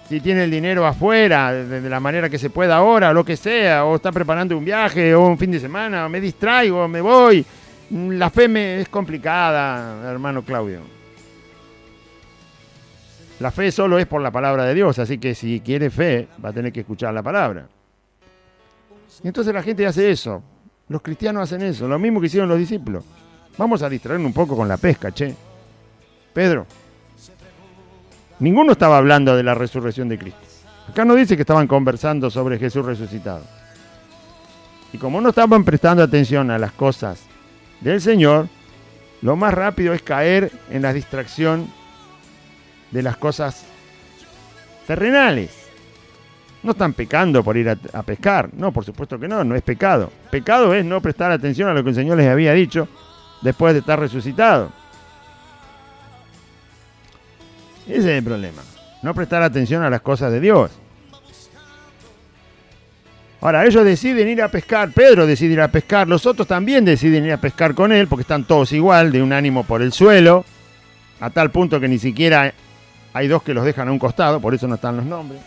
si tiene el dinero afuera, de la manera que se pueda ahora, o lo que sea, o está preparando un viaje, o un fin de semana, o me distraigo, me voy. La fe es complicada, hermano Claudio. La fe solo es por la palabra de Dios, así que si quiere fe, va a tener que escuchar la palabra. Y entonces la gente hace eso. Los cristianos hacen eso, lo mismo que hicieron los discípulos. Vamos a distraernos un poco con la pesca, che. Pedro. Ninguno estaba hablando de la resurrección de Cristo. Acá no dice que estaban conversando sobre Jesús resucitado. Y como no estaban prestando atención a las cosas del Señor, lo más rápido es caer en la distracción de las cosas terrenales. No están pecando por ir a pescar. No, por supuesto que no, no es pecado. Pecado es no prestar atención a lo que el Señor les había dicho después de estar resucitado. Ese es el problema. No prestar atención a las cosas de Dios. Ahora, ellos deciden ir a pescar. Pedro decide ir a pescar. Los otros también deciden ir a pescar con él porque están todos igual, de un ánimo por el suelo, a tal punto que ni siquiera hay dos que los dejan a un costado, por eso no están los nombres.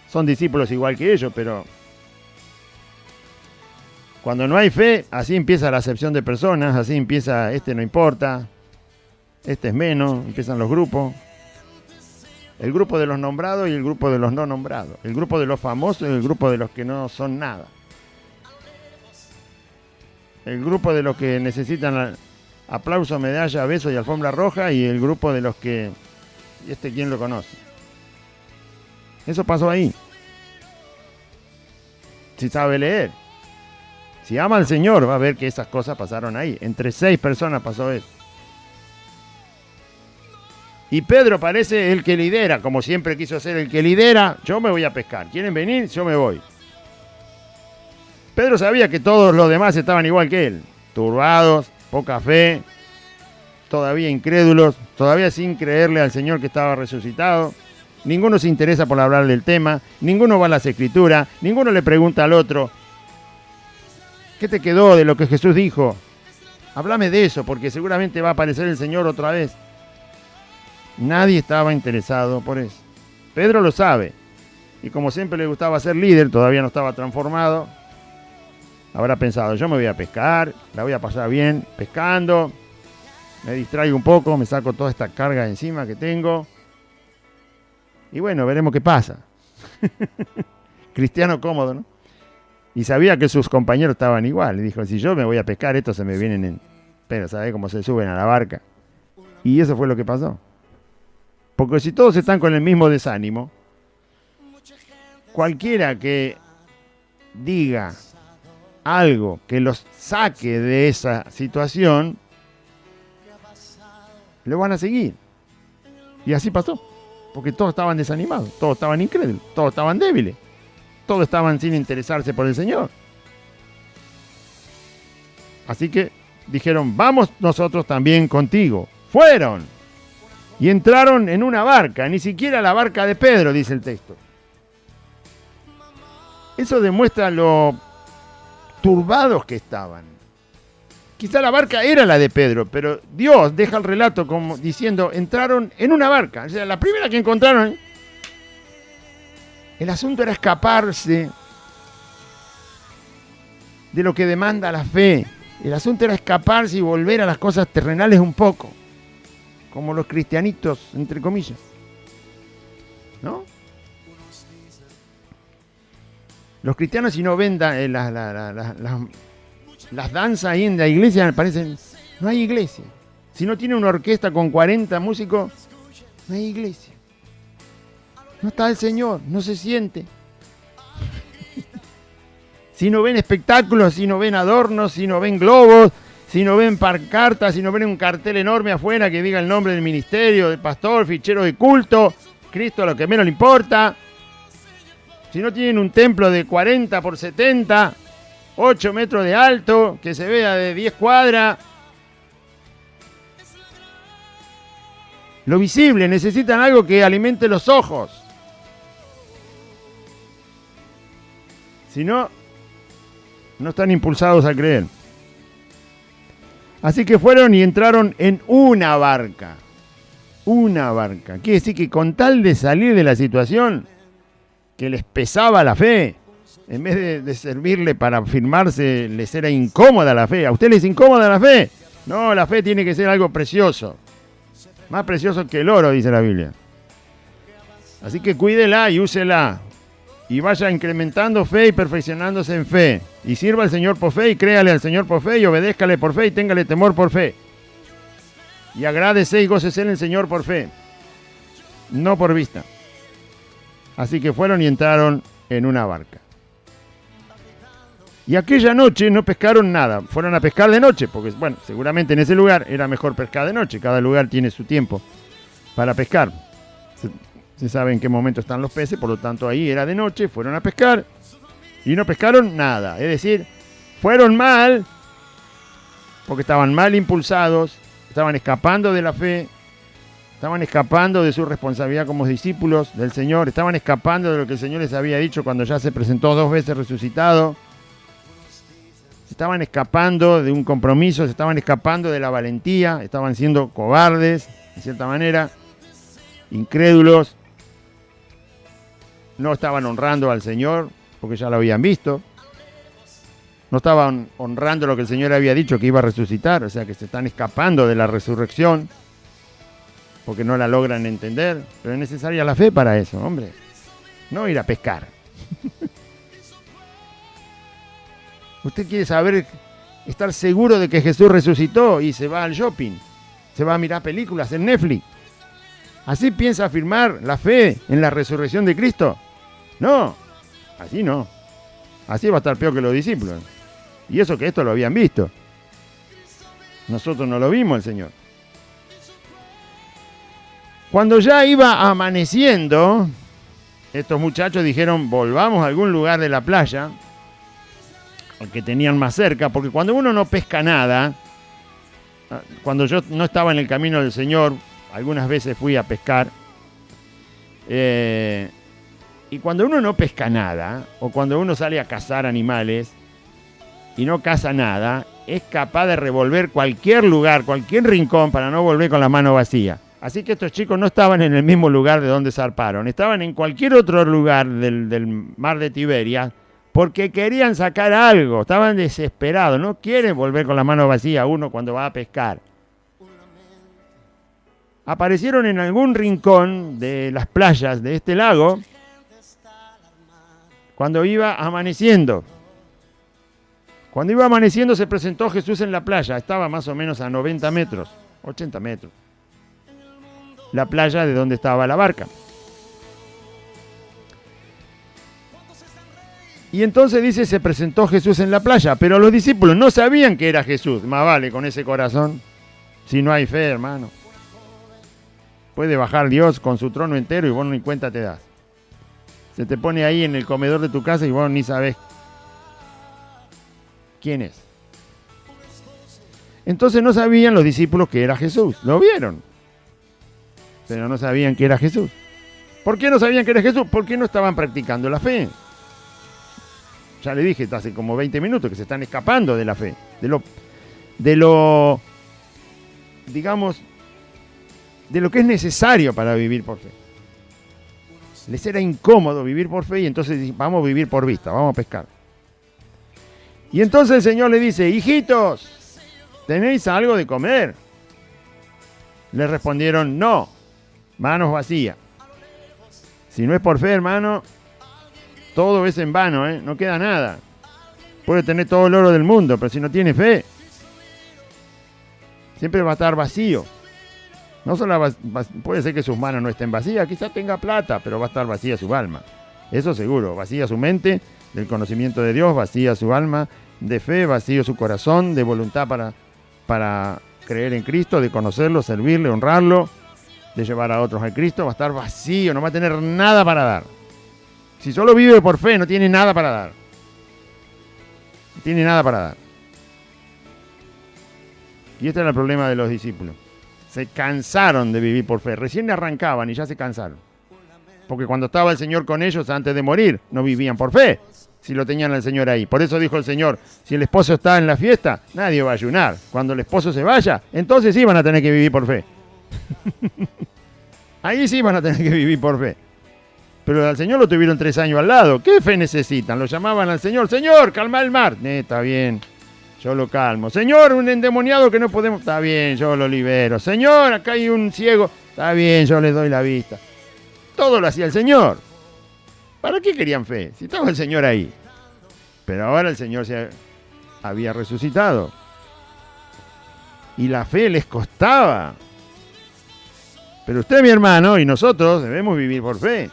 Son discípulos igual que ellos, pero cuando no hay fe, así empieza la acepción de personas, así empieza, este no importa, este es menos, empiezan los grupos. El grupo de los nombrados y el grupo de los no nombrados. El grupo de los famosos y el grupo de los que no son nada. El grupo de los que necesitan aplauso, medalla, beso y alfombra roja, y el grupo de los que, ¿y quién lo conoce? Eso pasó ahí. Si sabe leer, si ama al Señor, va a ver que esas cosas pasaron ahí. Entre 6 personas pasó eso. Y Pedro parece el que lidera, como siempre quiso ser el que lidera. Yo me voy a pescar. ¿Quieren venir? Yo me voy. Pedro sabía que todos los demás estaban igual que él. Turbados, poca fe, todavía incrédulos, todavía sin creerle al Señor que estaba resucitado. Ninguno se interesa por hablar del tema, ninguno va a las Escrituras, ninguno le pregunta al otro, ¿qué te quedó de lo que Jesús dijo? Háblame de eso, porque seguramente va a aparecer el Señor otra vez. Nadie estaba interesado por eso. Pedro lo sabe, y como siempre le gustaba ser líder, todavía no estaba transformado. Habrá pensado, yo me voy a pescar, la voy a pasar bien pescando, me distraigo un poco, me saco toda esta carga de encima que tengo. Y bueno, veremos qué pasa. Cristiano cómodo, ¿no? Y sabía que sus compañeros estaban igual. Y dijo, si yo me voy a pescar, estos se me vienen en... Pero ¿sabés cómo se suben a la barca? Y eso fue lo que pasó. Porque si todos están con el mismo desánimo, cualquiera que diga algo que los saque de esa situación, lo van a seguir. Y así pasó. Porque todos estaban desanimados, todos estaban incrédulos, todos estaban débiles, todos estaban sin interesarse por el Señor. Así que dijeron, vamos nosotros también contigo. Fueron y entraron en una barca, ni siquiera la barca de Pedro, dice el texto. Eso demuestra lo turbados que estaban. Quizá la barca era la de Pedro, pero Dios deja el relato como diciendo, entraron en una barca. O sea, la primera que encontraron, el asunto era escaparse de lo que demanda la fe. El asunto era escaparse y volver a las cosas terrenales un poco, como los cristianitos, entre comillas, ¿no? Los cristianos, si no ven las danzas ahí en la iglesia, me parecen, no hay iglesia. Si no tiene una orquesta con 40 músicos, no hay iglesia. No está el Señor, no se siente. Si no ven espectáculos, si no ven adornos, si no ven globos, si no ven pancartas, si no ven un cartel enorme afuera que diga el nombre del ministerio, del pastor, fichero de culto, Cristo a lo que menos le importa. Si no tienen un templo de 40 por 70, 8 metros de alto, que se vea de 10 cuadras. Lo visible, necesitan algo que alimente los ojos. Si no, no están impulsados a creer. Así que fueron y entraron en una barca. Una barca. Quiere decir que con tal de salir de la situación que les pesaba la fe, en vez de servirle para afirmarse, les era incómoda la fe. ¿A usted les es incómoda la fe? No, la fe tiene que ser algo precioso. Más precioso que el oro, dice la Biblia. Así que cuídela y úsela. Y vaya incrementando fe y perfeccionándose en fe. Y sirva al Señor por fe y créale al Señor por fe y obedézcale por fe y téngale temor por fe. y agrádese y gócese en el Señor por fe, no por vista. Así que fueron y entraron en una barca. Y aquella noche no pescaron nada, fueron a pescar de noche, porque bueno, seguramente en ese lugar era mejor pescar de noche, cada lugar tiene su tiempo para pescar. Se sabe en qué momento están los peces, por lo tanto ahí era de noche, fueron a pescar y no pescaron nada. Es decir, fueron mal, porque estaban mal impulsados, estaban escapando de la fe, estaban escapando de su responsabilidad como discípulos del Señor, estaban escapando de lo que el Señor les había dicho cuando ya se presentó 2 veces resucitado. Se estaban escapando de un compromiso, se estaban escapando de la valentía, estaban siendo cobardes, de cierta manera, incrédulos. No estaban honrando al Señor, porque ya lo habían visto. No estaban honrando lo que el Señor había dicho, que iba a resucitar. O sea, que se están escapando de la resurrección, porque no la logran entender. Pero es necesaria la fe para eso, hombre. No ir a pescar. Usted quiere saber, estar seguro de que Jesús resucitó y se va al shopping. Se va a mirar películas en Netflix. ¿Así piensa afirmar la fe en la resurrección de Cristo? No, así no. Así va a estar peor que los discípulos. Y eso que esto lo habían visto. Nosotros no lo vimos el Señor. Cuando ya iba amaneciendo, estos muchachos dijeron, volvamos a algún lugar de la playa, al que tenían más cerca, porque cuando uno no pesca nada, cuando yo no estaba en el camino del Señor, algunas veces fui a pescar, y cuando uno no pesca nada, o cuando uno sale a cazar animales y no caza nada, es capaz de revolver cualquier lugar, cualquier rincón para no volver con la mano vacía. Así que estos chicos no estaban en el mismo lugar de donde zarparon, estaban en cualquier otro lugar del mar de Tiberias, porque querían sacar algo, estaban desesperados, no quieren volver con la mano vacía uno cuando va a pescar. Aparecieron en algún rincón de las playas de este lago cuando iba amaneciendo. Cuando iba amaneciendo se presentó Jesús en la playa, estaba más o menos a 90 metros, 80 metros. La playa de donde estaba la barca. Y entonces dice, se presentó Jesús en la playa, pero los discípulos no sabían que era Jesús. Más vale con ese corazón, si no hay fe, hermano. Puede bajar Dios con su trono entero y vos ni cuenta te das. Se te pone ahí en el comedor de tu casa y vos ni sabés quién es. Entonces no sabían los discípulos que era Jesús. Lo vieron, pero no sabían que era Jesús. ¿Por qué no sabían que era Jesús? Porque no estaban practicando la fe. Ya le dije hace como 20 minutos que se están escapando de la fe, digamos, de lo que es necesario para vivir por fe. Les era incómodo vivir por fe y entonces vamos a vivir por vista, vamos a pescar. Y entonces el Señor le dice, hijitos, ¿tenéis algo de comer? Le respondieron, no, manos vacías. Si no es por fe, hermano, todo es en vano, no queda nada. Puede tener todo el oro del mundo, pero si no tiene fe, siempre va a estar vacío. No solo puede ser que sus manos no estén vacías, quizás tenga plata, pero va a estar vacía su alma. Eso seguro, vacía su mente del conocimiento de Dios, vacía su alma de fe, vacío su corazón de voluntad para creer en Cristo, de conocerlo, servirle, honrarlo, de llevar a otros a Cristo. Va a estar vacío, no va a tener nada para dar. Si solo vive por fe, no tiene nada para dar. No tiene nada para dar. Y este era el problema de los discípulos. Se cansaron de vivir por fe. Recién arrancaban y ya se cansaron. Porque cuando estaba el Señor con ellos antes de morir, no vivían por fe. Si lo tenían al Señor ahí. Por eso dijo el Señor, si el esposo está en la fiesta, nadie va a ayunar. Cuando el esposo se vaya, entonces sí van a tener que vivir por fe. Ahí sí van a tener que vivir por fe. Pero al Señor lo tuvieron 3 años al lado. ¿Qué fe necesitan? Lo llamaban al Señor. Señor, calma el mar. Está bien, yo lo calmo. Señor, un endemoniado que no podemos. Está bien, yo lo libero. Señor, acá hay un ciego. Está bien, yo le doy la vista. Todo lo hacía el Señor. ¿Para qué querían fe? Si estaba el Señor ahí. Pero ahora el Señor se había resucitado. y la fe les costaba. Pero usted, mi hermano, y nosotros debemos vivir por fe.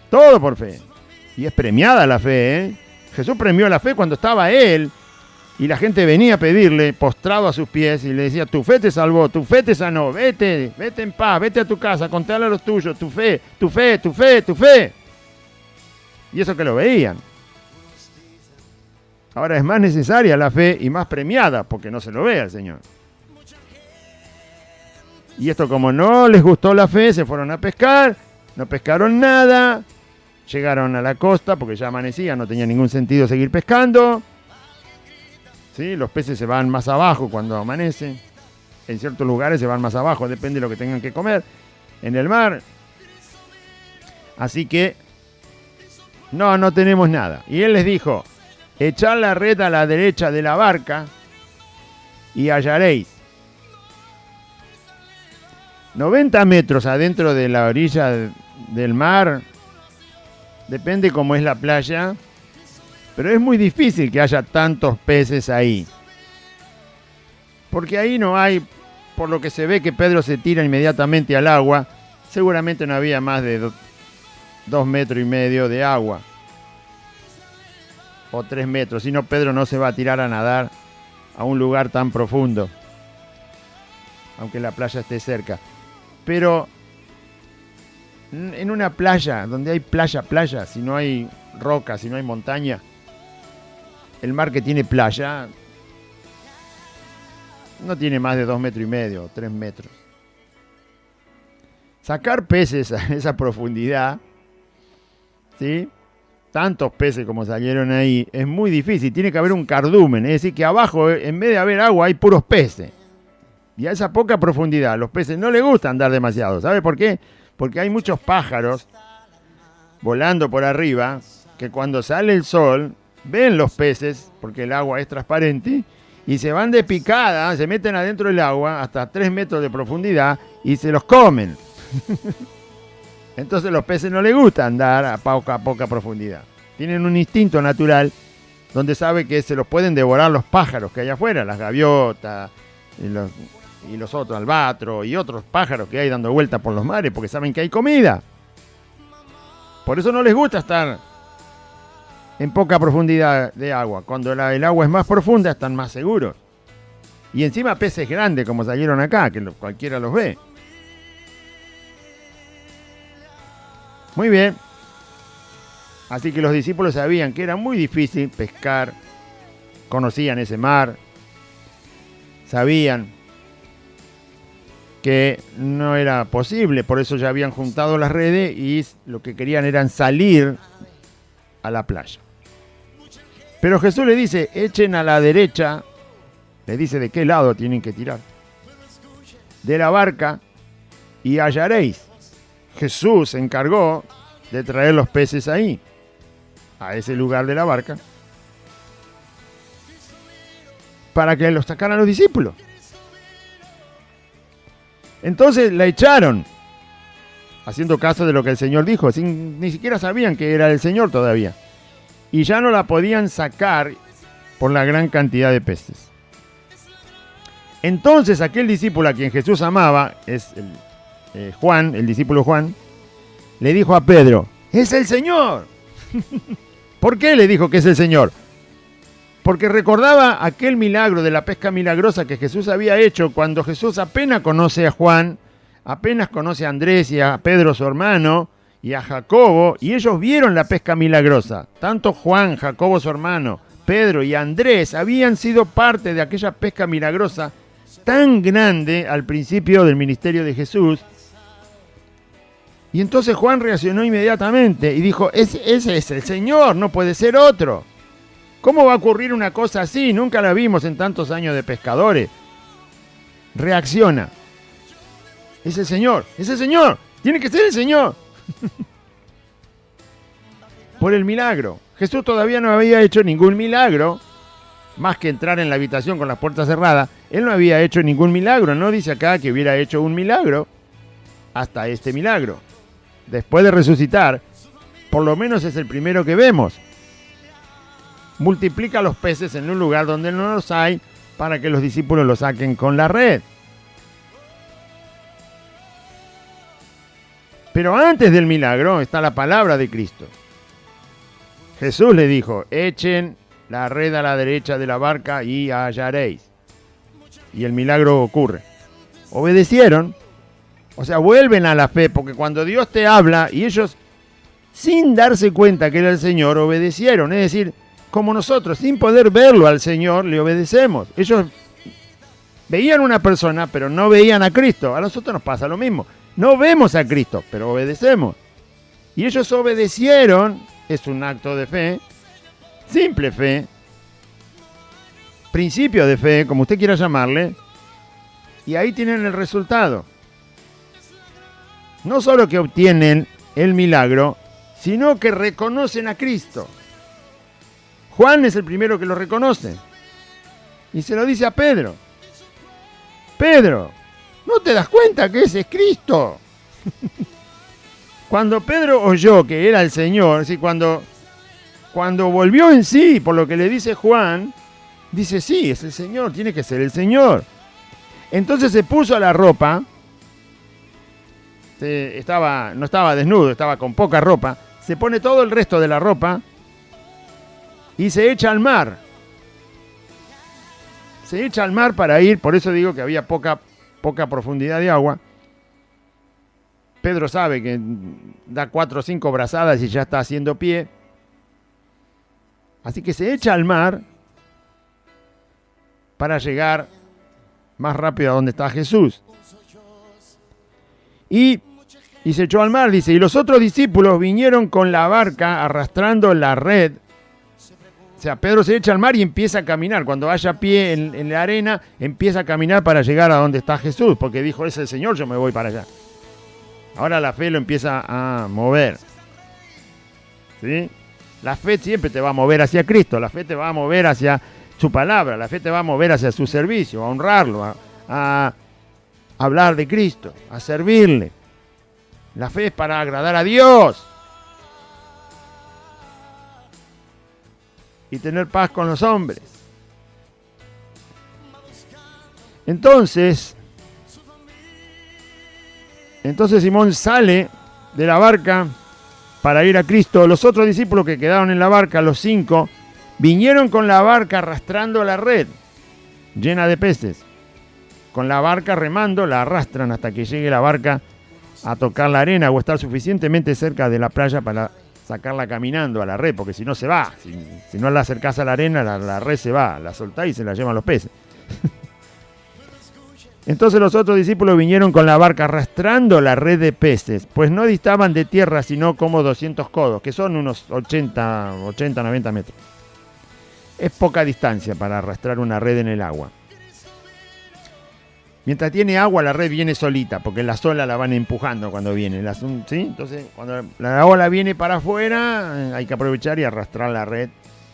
Todo por fe. Y es premiada la fe, ¿eh? Jesús premió la fe cuando estaba Él y la gente venía a pedirle, postrado a sus pies, y le decía, tu fe te salvó, tu fe te sanó, vete en paz, vete a tu casa, contale a los tuyos, tu fe, tu fe, tu fe, tu fe. Y eso que lo veían. Ahora es más necesaria la fe y más premiada porque no se lo ve al Señor. Y esto, como no les gustó la fe, se fueron a pescar, no pescaron nada, llegaron a la costa porque ya amanecía, no tenía ningún sentido seguir pescando. ¿Sí? Los peces se van más abajo cuando amanece. En ciertos lugares se van más abajo, depende de lo que tengan que comer en el mar. Así que no tenemos nada. Y él les dijo, echad la red a la derecha de la barca y hallaréis. 90 metros adentro de la orilla del mar, depende cómo es la playa, pero es muy difícil que haya tantos peces ahí. Porque ahí no hay, por lo que se ve que Pedro se tira inmediatamente al agua, seguramente no había más de 2,5 metros de agua. O 3 metros, si no Pedro no se va a tirar a nadar a un lugar tan profundo, aunque la playa esté cerca. Pero en una playa, donde hay playa, si no hay roca, si no hay montaña, el mar que tiene playa no tiene más de 2,5 metros, 3 metros. Sacar peces a esa profundidad, ¿sí? Tantos peces como salieron ahí, es muy difícil. Tiene que haber un cardumen, es decir, que abajo, en vez de haber agua, hay puros peces. Y a esa poca profundidad, a los peces no les gusta andar demasiado. ¿Sabe por qué? Porque hay muchos pájaros volando por arriba que cuando sale el sol ven los peces, porque el agua es transparente, y se van de picada, se meten adentro del agua hasta 3 metros de profundidad y se los comen. Entonces los peces no les gusta andar a poca profundidad. Tienen un instinto natural donde sabe que se los pueden devorar los pájaros que hay afuera, las gaviotas y los otros, albatros y otros pájaros que hay dando vuelta por los mares, porque saben que hay comida. Por eso no les gusta estar en poca profundidad de agua. Cuando el agua es más profunda están más seguros. Y encima peces grandes como salieron acá, que cualquiera los ve. Muy bien. Así que los discípulos sabían que era muy difícil pescar, conocían ese mar, sabían que no era posible, por eso ya habían juntado las redes y lo que querían era salir a la playa. Pero Jesús le dice, echen a la derecha, le dice de qué lado tienen que tirar, de la barca y hallaréis. Jesús se encargó de traer los peces ahí, a ese lugar de la barca, para que los sacaran los discípulos. Entonces la echaron, haciendo caso de lo que el Señor dijo, ni siquiera sabían que era el Señor todavía. Y ya no la podían sacar por la gran cantidad de peces. Entonces aquel discípulo a quien Jesús amaba, es Juan, el discípulo Juan, le dijo a Pedro, ¡es el Señor! ¿Por qué le dijo que es el Señor? Porque recordaba aquel milagro de la pesca milagrosa que Jesús había hecho cuando Jesús apenas conoce a Juan, apenas conoce a Andrés y a Pedro su hermano y a Jacobo, y ellos vieron la pesca milagrosa. Tanto Juan, Jacobo su hermano, Pedro y Andrés habían sido parte de aquella pesca milagrosa tan grande al principio del ministerio de Jesús. Y entonces Juan reaccionó inmediatamente y dijo, ese es el Señor, no puede ser otro. ¿Cómo va a ocurrir una cosa así? Nunca la vimos en tantos años de pescadores. Reacciona. Es el Señor, tiene que ser el Señor. Por el milagro. Jesús todavía no había hecho ningún milagro, más que entrar en la habitación con las puertas cerradas. Él no había hecho ningún milagro, no dice acá que hubiera hecho un milagro hasta este milagro. Después de resucitar, por lo menos es el primero que vemos. Multiplica los peces en un lugar donde no los hay, para que los discípulos lo saquen con la red. Pero antes del milagro está la palabra de Cristo. Jesús le dijo, echen la red a la derecha de la barca y hallaréis. Y el milagro ocurre. Obedecieron, o sea, vuelven a la fe, porque cuando Dios te habla y ellos, sin darse cuenta que era el Señor, obedecieron. Es decir, como nosotros, sin poder verlo al Señor, le obedecemos. Ellos veían una persona, pero no veían a Cristo. A nosotros nos pasa lo mismo. No vemos a Cristo, pero obedecemos. Y ellos obedecieron, es un acto de fe, simple fe, principio de fe, como usted quiera llamarle, y ahí tienen el resultado. No solo que obtienen el milagro, sino que reconocen a Cristo. Juan es el primero que lo reconoce. Y se lo dice a Pedro. Pedro, ¿no te das cuenta que ese es Cristo? Cuando Pedro oyó que era el Señor, ¿sí? cuando volvió en sí por lo que le dice Juan, dice, sí, es el Señor, tiene que ser el Señor. Entonces se puso la ropa, no estaba desnudo, estaba con poca ropa, se pone todo el resto de la ropa y se echa al mar. Se echa al mar para ir, por eso digo que había poca profundidad de agua. Pedro sabe que da 4 o 5 brazadas y ya está haciendo pie. Así que se echa al mar para llegar más rápido a donde está Jesús. Y se echó al mar, dice, y los otros discípulos vinieron con la barca arrastrando la red. O sea, Pedro se echa al mar y empieza a caminar. Cuando haya pie en la arena, empieza a caminar para llegar a donde está Jesús, porque dijo, es el Señor, yo me voy para allá. Ahora la fe lo empieza a mover. ¿Sí? La fe siempre te va a mover hacia Cristo, la fe te va a mover hacia su palabra, la fe te va a mover hacia su servicio, a honrarlo, a hablar de Cristo, a servirle. La fe es para agradar a Dios y tener paz con los hombres. Entonces Simón sale de la barca para ir a Cristo. Los otros discípulos que quedaron en la barca, los 5, vinieron con la barca arrastrando la red llena de peces. Con la barca remando, la arrastran hasta que llegue la barca a tocar la arena o estar suficientemente cerca de la playa para sacarla caminando a la red, porque si no se va. Si no la acercás a la arena, la red se va, la soltás y se la llevan los peces. Entonces los otros discípulos vinieron con la barca arrastrando la red de peces, pues no distaban de tierra sino como 200 codos, que son unos 80, 90 metros. Es poca distancia para arrastrar una red en el agua. Mientras tiene agua, la red viene solita, porque la olas la van empujando cuando viene. ¿Sí? Entonces, cuando la ola viene para afuera, hay que aprovechar y arrastrar la red,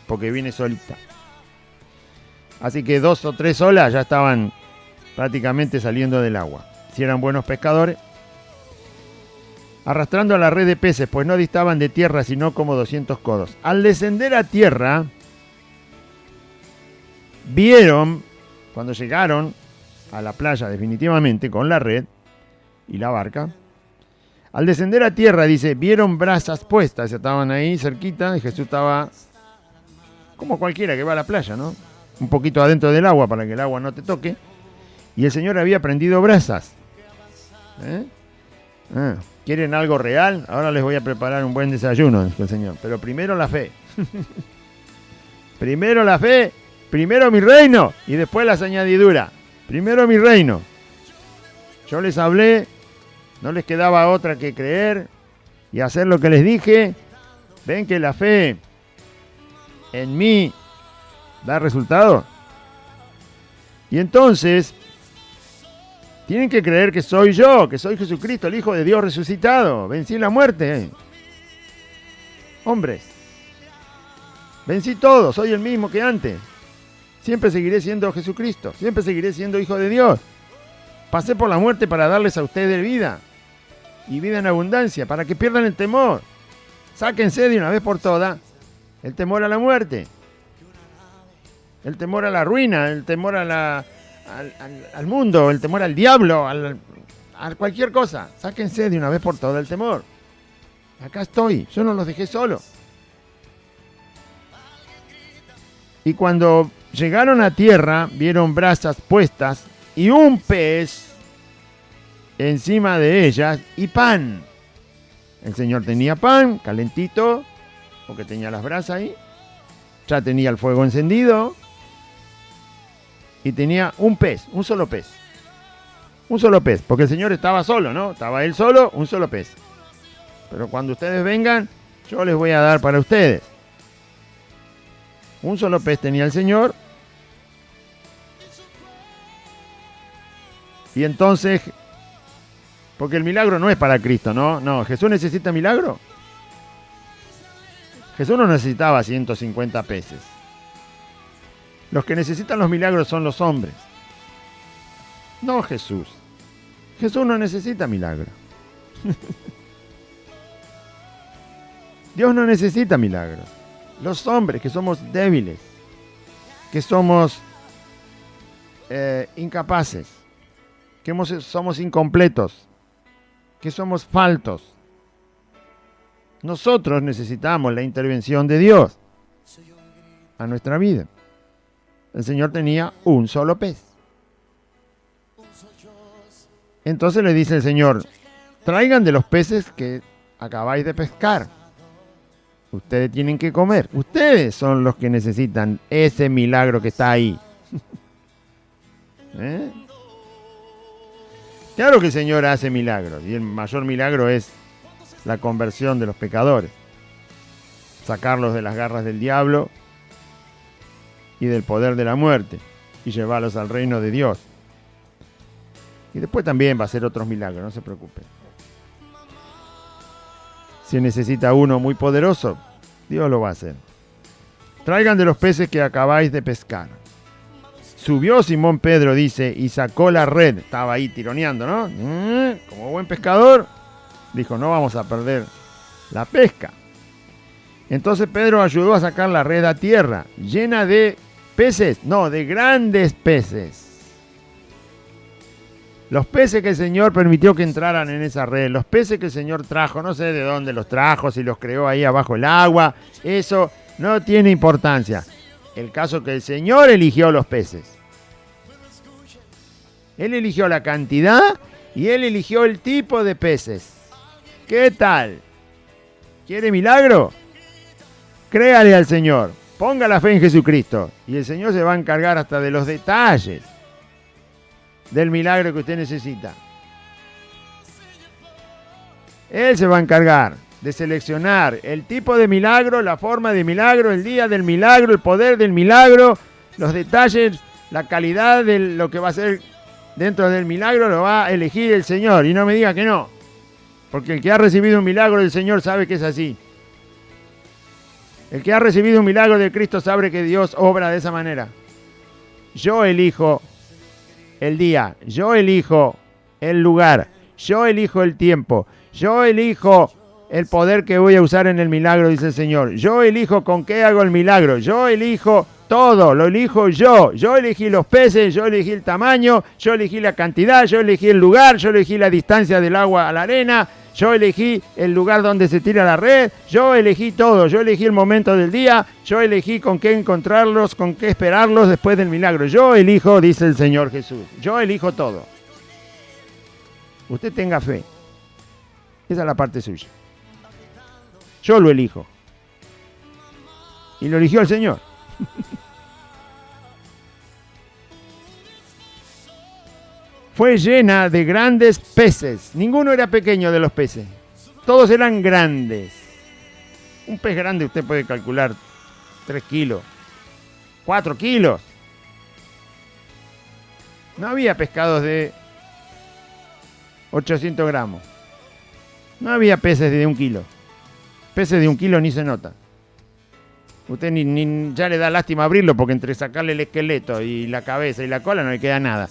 porque viene solita. Así que 2 o 3 olas ya estaban prácticamente saliendo del agua. Si eran buenos pescadores. Arrastrando la red de peces, pues no distaban de tierra, sino como 200 codos. Al descender a tierra, vieron, cuando llegaron a la playa definitivamente con la red y la barca, al descender a tierra, dice, vieron brasas puestas, estaban ahí cerquita y Jesús estaba como cualquiera que va a la playa, ¿no? Un poquito adentro del agua para que el agua no te toque, y el Señor había prendido brasas. ¿Quieren algo real? Ahora les voy a preparar un buen desayuno, dijo el Señor, pero primero la fe. Primero la fe, primero mi reino y después las añadiduras. Primero mi reino. Yo les hablé, no les quedaba otra que creer y hacer lo que les dije. Ven que la fe en mí da resultado. Y entonces tienen que creer que soy yo, que soy Jesucristo, el Hijo de Dios resucitado. Vencí la muerte. Hombres, vencí todo, soy el mismo que antes. Siempre seguiré siendo Jesucristo, siempre seguiré siendo Hijo de Dios. Pasé por la muerte para darles a ustedes vida, y vida en abundancia, para que pierdan el temor. Sáquense de una vez por todas el temor a la muerte. el temor a la ruina, el temor al mundo, el temor al diablo, a cualquier cosa. Sáquense de una vez por todas el temor. Acá estoy, yo no los dejé solos. Y cuando llegaron a tierra, vieron brasas puestas y un pez encima de ellas y pan. El Señor tenía pan calentito, porque tenía las brasas ahí. Ya tenía el fuego encendido. Y tenía un pez, un solo pez. Un solo pez, porque el Señor estaba solo, ¿no? Estaba él solo, un solo pez. Pero cuando ustedes vengan, yo les voy a dar para ustedes. Un solo pez tenía el Señor. Y entonces, porque el milagro no es para Cristo, ¿no? No, ¿Jesús necesita milagro? Jesús no necesitaba 150 peces. Los que necesitan los milagros son los hombres. No Jesús. Jesús no necesita milagro. Dios no necesita milagros. Los hombres que somos débiles, que somos incapaces, que somos incompletos, que somos faltos. Nosotros necesitamos la intervención de Dios a nuestra vida. El Señor tenía un solo pez. Entonces le dice el Señor, traigan de los peces que acabáis de pescar. Ustedes tienen que comer. Ustedes son los que necesitan ese milagro que está ahí. Claro que el Señor hace milagros. Y el mayor milagro es la conversión de los pecadores. Sacarlos de las garras del diablo y del poder de la muerte. Y llevarlos al reino de Dios. Y después también va a hacer otros milagros, no se preocupen. Si necesita uno muy poderoso, Dios lo va a hacer. Traigan de los peces que acabáis de pescar. Subió Simón Pedro, dice, y sacó la red. Estaba ahí tironeando, ¿no? Como buen pescador, dijo, no vamos a perder la pesca. Entonces Pedro ayudó a sacar la red a tierra, llena de peces, no, de grandes peces. Los peces que el Señor permitió que entraran en esa red, los peces que el Señor trajo, no sé de dónde los trajo, si los creó ahí abajo el agua, eso no tiene importancia. El caso es que el Señor eligió los peces. Él eligió la cantidad y Él eligió el tipo de peces. ¿Qué tal? ¿Quiere milagro? Créale al Señor, ponga la fe en Jesucristo y el Señor se va a encargar hasta de los detalles del milagro que usted necesita. Él se va a encargar de seleccionar el tipo de milagro, la forma de milagro, el día del milagro, el poder del milagro, los detalles, la calidad de lo que va a ser dentro del milagro, lo va a elegir el Señor. Y no me diga que no, porque el que ha recibido un milagro del Señor sabe que es así. El que ha recibido un milagro de Cristo sabe que Dios obra de esa manera. Yo elijo el día, yo elijo el lugar, yo elijo el tiempo, yo elijo el poder que voy a usar en el milagro, dice el Señor. Yo elijo con qué hago el milagro, yo elijo todo, lo elijo yo. Yo elegí los peces, yo elegí el tamaño, yo elegí la cantidad, yo elegí el lugar, yo elegí la distancia del agua a la arena, yo elegí el lugar donde se tira la red, yo elegí todo, yo elegí el momento del día, yo elegí con qué encontrarlos, con qué esperarlos después del milagro. Yo elijo, dice el Señor Jesús, yo elijo todo. Usted tenga fe. Esa es la parte suya. Yo lo elijo. Y lo eligió el Señor. Fue llena de grandes peces. Ninguno era pequeño de los peces. Todos eran grandes. Un pez grande usted puede calcular 3 kilos, 4 kilos. No había pescados de 800 gramos. No había peces de 1 kilo. Peces de 1 kilo ni se nota. Usted ni ya le da lástima abrirlo porque entre sacarle el esqueleto y la cabeza y la cola no le queda nada.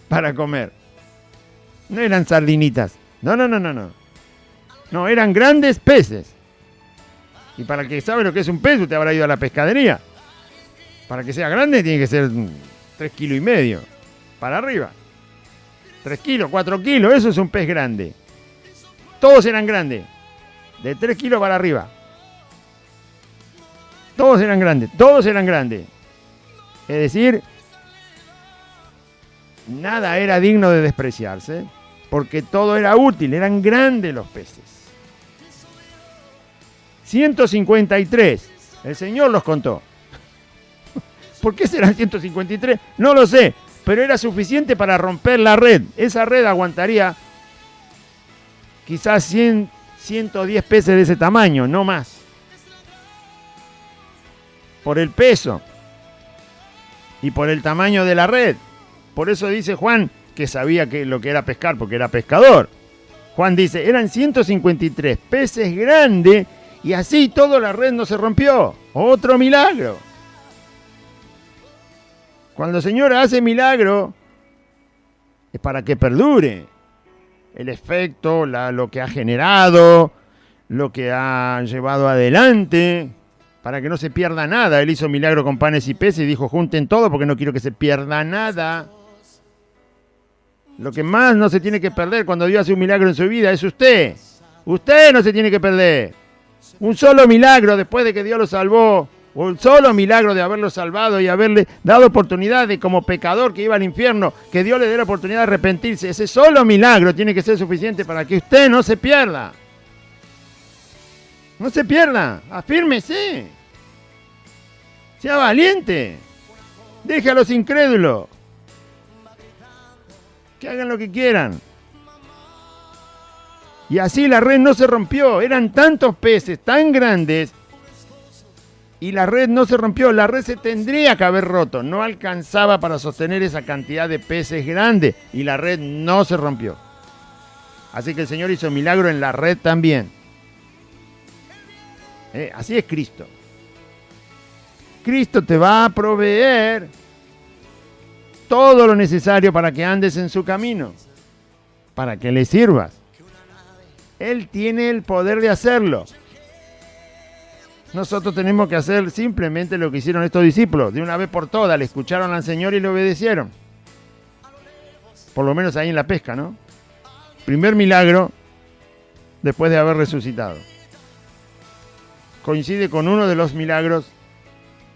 Para comer. No eran sardinitas. No. No, eran grandes peces. Y para el que sabe lo que es un pez, usted habrá ido a la pescadería. Para que sea grande tiene que ser 3,5 kilos para arriba. 3 kilos, 4 kilos, eso es un pez grande. Todos eran grandes, de 3 kilos para arriba. Todos eran grandes. Es decir, nada era digno de despreciarse, porque todo era útil, eran grandes los peces. 153, el Señor los contó. ¿Por qué serán 153? No lo sé, pero era suficiente para romper la red. Esa red aguantaría quizás 110 peces de ese tamaño, no más. Por el peso y por el tamaño de la red. Por eso dice Juan que sabía lo que era pescar, porque era pescador. Juan dice, eran 153 peces grandes y así toda la red no se rompió. Otro milagro. Cuando el Señor hace milagro, es para que perdure el efecto, lo que ha generado, lo que ha llevado adelante, para que no se pierda nada. Él hizo milagro con panes y peces y dijo, junten todo porque no quiero que se pierda nada. Lo que más no se tiene que perder cuando Dios hace un milagro en su vida es usted. Usted no se tiene que perder. Un solo milagro después de que Dios lo salvó, un solo milagro de haberlo salvado y haberle dado oportunidad de, como pecador que iba al infierno, que Dios le dé la oportunidad de arrepentirse. Ese solo milagro tiene que ser suficiente para que usted no se pierda. No se pierda, afírmese. Sea valiente. Deje a los incrédulos que hagan lo que quieran. Y así la red no se rompió. Eran tantos peces tan grandes y la red no se rompió. La red se tendría que haber roto. No alcanzaba para sostener esa cantidad de peces grandes y la red no se rompió. Así que el Señor hizo milagro en la red también. Así es Cristo. Cristo te va a proveer todo lo necesario para que andes en su camino, para que le sirvas. Él tiene el poder de hacerlo. Nosotros tenemos que hacer simplemente lo que hicieron estos discípulos. De una vez por todas, le escucharon al Señor y le obedecieron. Por lo menos ahí en la pesca, ¿no? Primer milagro después de haber resucitado. Coincide con uno de los milagros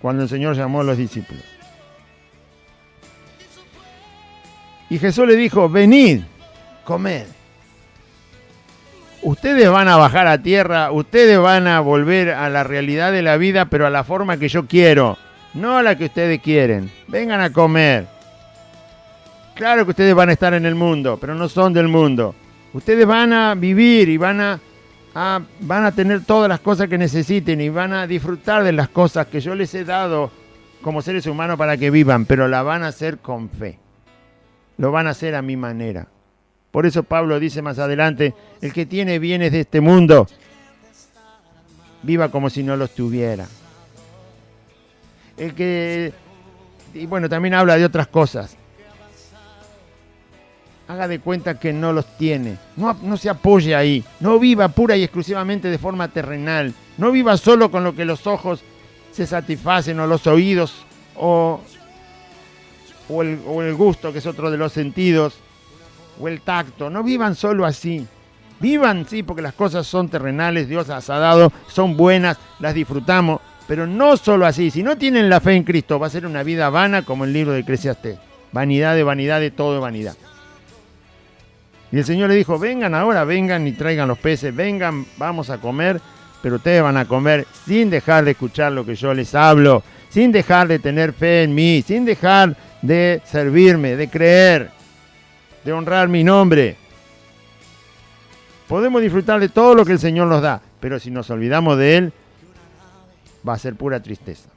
cuando el Señor llamó a los discípulos. Y Jesús le dijo, venid, comed. Ustedes van a bajar a tierra, ustedes van a volver a la realidad de la vida, pero a la forma que yo quiero, no a la que ustedes quieren. Vengan a comer. Claro que ustedes van a estar en el mundo, pero no son del mundo. Ustedes van a vivir y van a tener todas las cosas que necesiten y van a disfrutar de las cosas que yo les he dado como seres humanos para que vivan, pero la van a hacer con fe. Lo van a hacer a mi manera. Por eso Pablo dice más adelante, el que tiene bienes de este mundo, viva como si no los tuviera. Y bueno, también habla de otras cosas. Haga de cuenta que no los tiene. No se apoye ahí. No viva pura y exclusivamente de forma terrenal. No viva solo con lo que los ojos se satisfacen o los oídos o el gusto, que es otro de los sentidos, o el tacto. No vivan solo así. Vivan, sí, porque las cosas son terrenales, Dios las ha dado, son buenas, las disfrutamos, pero no solo así. Si no tienen la fe en Cristo, va a ser una vida vana como el libro de Eclesiastés. Vanidad, de todo vanidad. Y el Señor le dijo, vengan ahora, vengan y traigan los peces, vengan, vamos a comer, pero ustedes van a comer sin dejar de escuchar lo que yo les hablo, sin dejar de tener fe en mí, sin dejar de servirme, de creer, de honrar mi nombre. Podemos disfrutar de todo lo que el Señor nos da, pero si nos olvidamos de Él, va a ser pura tristeza.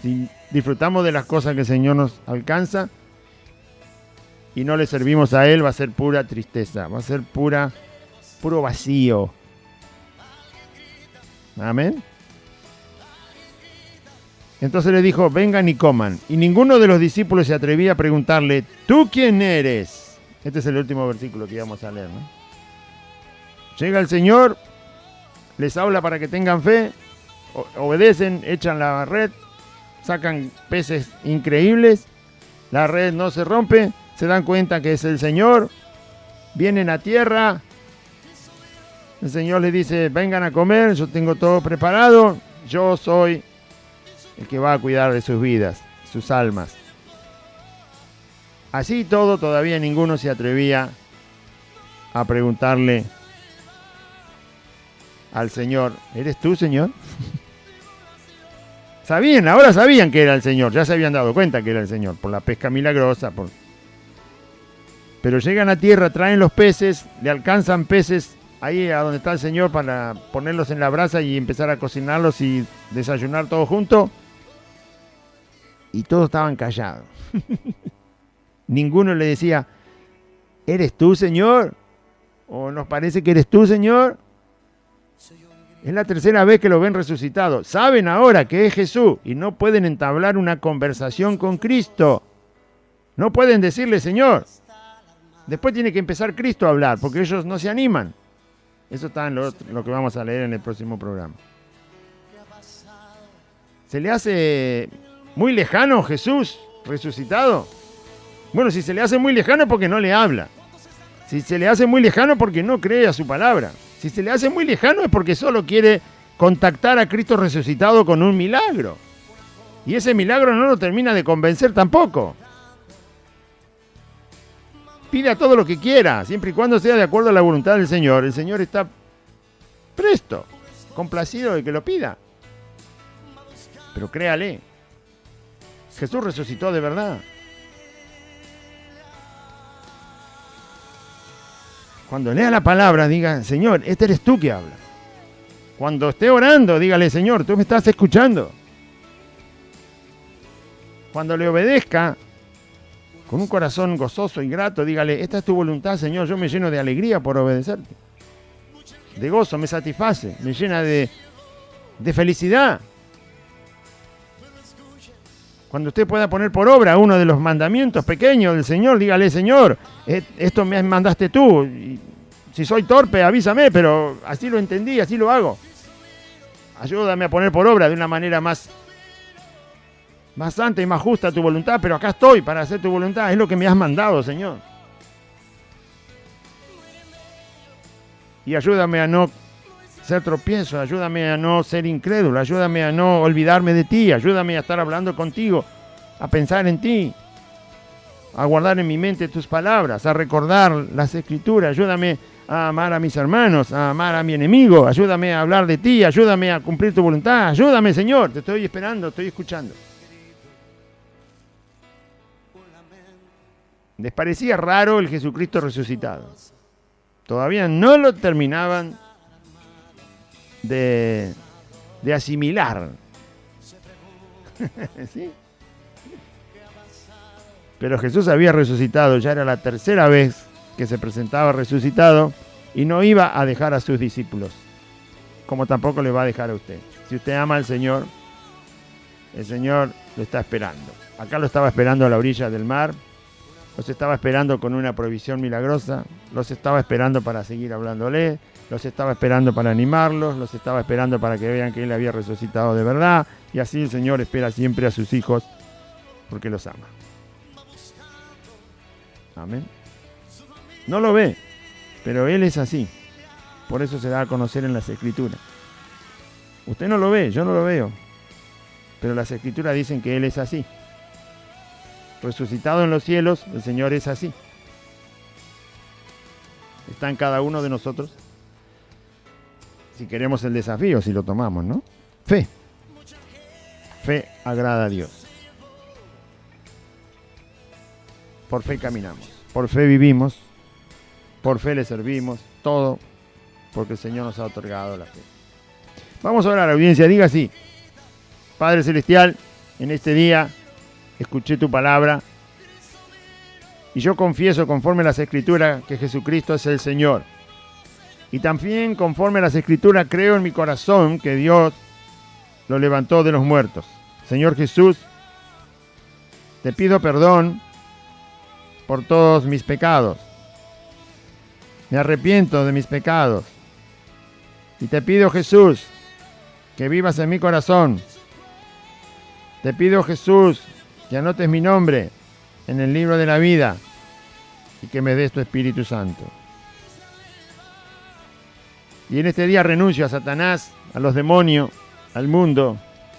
Si disfrutamos de las cosas que el Señor nos alcanza y no le servimos a Él, va a ser pura tristeza, va a ser puro vacío. Amén. Entonces le dijo, vengan y coman. Y ninguno de los discípulos se atrevía a preguntarle, ¿tú quién eres? Este es el último versículo que íbamos a leer, ¿no? Llega el Señor, les habla para que tengan fe, obedecen, echan la red sacan peces increíbles, la red no se rompe, se dan cuenta que es el Señor, vienen a tierra, el Señor les dice, vengan a comer, yo tengo todo preparado, yo soy el que va a cuidar de sus vidas, sus almas. Así todo, todavía ninguno se atrevía a preguntarle al Señor, ¿eres tú, Señor? Ahora sabían que era el Señor, ya se habían dado cuenta que era el Señor, por la pesca milagrosa. Pero llegan a tierra, traen los peces, le alcanzan peces ahí a donde está el Señor para ponerlos en la brasa y empezar a cocinarlos y desayunar todos juntos. Y todos estaban callados. Ninguno le decía, ¿eres tú, Señor? ¿O nos parece que eres tú, Señor? Es la tercera vez que lo ven resucitado. Saben ahora que es Jesús y no pueden entablar una conversación con Cristo. No pueden decirle, Señor. Después tiene que empezar Cristo a hablar, porque ellos no se animan. Eso está en lo que vamos a leer en el próximo programa. ¿Se le hace muy lejano Jesús resucitado? Bueno, si se le hace muy lejano es porque no le habla. Si se le hace muy lejano es porque no cree a su palabra. Si se le hace muy lejano es porque solo quiere contactar a Cristo resucitado con un milagro. Y ese milagro no lo termina de convencer tampoco. Pida todo lo que quiera, siempre y cuando sea de acuerdo a la voluntad del Señor. El Señor está presto, complacido de que lo pida. Pero créale, Jesús resucitó de verdad. Cuando lea la palabra, diga, Señor, este eres tú que habla. Cuando esté orando, dígale, Señor, tú me estás escuchando. Cuando le obedezca, con un corazón gozoso y grato, dígale, esta es tu voluntad, Señor, yo me lleno de alegría por obedecerte. De gozo, me satisface, me llena de felicidad. Cuando usted pueda poner por obra uno de los mandamientos pequeños del Señor, dígale, Señor, esto me mandaste tú. Y si soy torpe, avísame, pero así lo entendí, así lo hago. Ayúdame a poner por obra de una manera más santa y más justa tu voluntad, pero acá estoy para hacer tu voluntad. Es lo que me has mandado, Señor. Y ayúdame a no ser tropiezo, ayúdame a no ser incrédulo, ayúdame a no olvidarme de ti, ayúdame a estar hablando contigo, a pensar en ti, a guardar en mi mente tus palabras, a recordar las Escrituras, ayúdame a amar a mis hermanos, a amar a mi enemigo, ayúdame a hablar de ti, ayúdame a cumplir tu voluntad, ayúdame, Señor, te estoy esperando, estoy escuchando. Les parecía raro el Jesucristo resucitado. Todavía no lo terminaban de asimilar. ¿Sí? Pero Jesús había resucitado, ya era la tercera vez que se presentaba resucitado y no iba a dejar a sus discípulos, como tampoco le va a dejar a usted. Si usted ama al Señor, el Señor lo está esperando. Acá lo estaba esperando a la orilla del mar, los estaba esperando con una provisión milagrosa, los estaba esperando para seguir hablándole, los estaba esperando para animarlos, los estaba esperando para que vean que Él había resucitado de verdad, y así el Señor espera siempre a sus hijos porque los ama. Amén. No lo ve, pero Él es así. Por eso se da a conocer en las Escrituras. Usted no lo ve, yo no lo veo, pero las Escrituras dicen que Él es así. Resucitado en los cielos, el Señor es así. Está en cada uno de nosotros. Si queremos el desafío, si lo tomamos, ¿no? Fe. Fe agrada a Dios. Por fe caminamos, por fe vivimos, por fe le servimos, todo porque el Señor nos ha otorgado la fe. Vamos a orar, audiencia, diga así. Padre Celestial, en este día escuché tu palabra y yo confieso conforme a las Escrituras que Jesucristo es el Señor. Y también conforme a las Escrituras creo en mi corazón que Dios lo levantó de los muertos. Señor Jesús, te pido perdón por todos mis pecados. Me arrepiento de mis pecados. Y te pido, Jesús, que vivas en mi corazón Te pido, Jesús, que anotes mi nombre en el libro de la vida y que me des tu Espíritu Santo. Y en este día renuncio a Satanás, a los demonios, al mundo,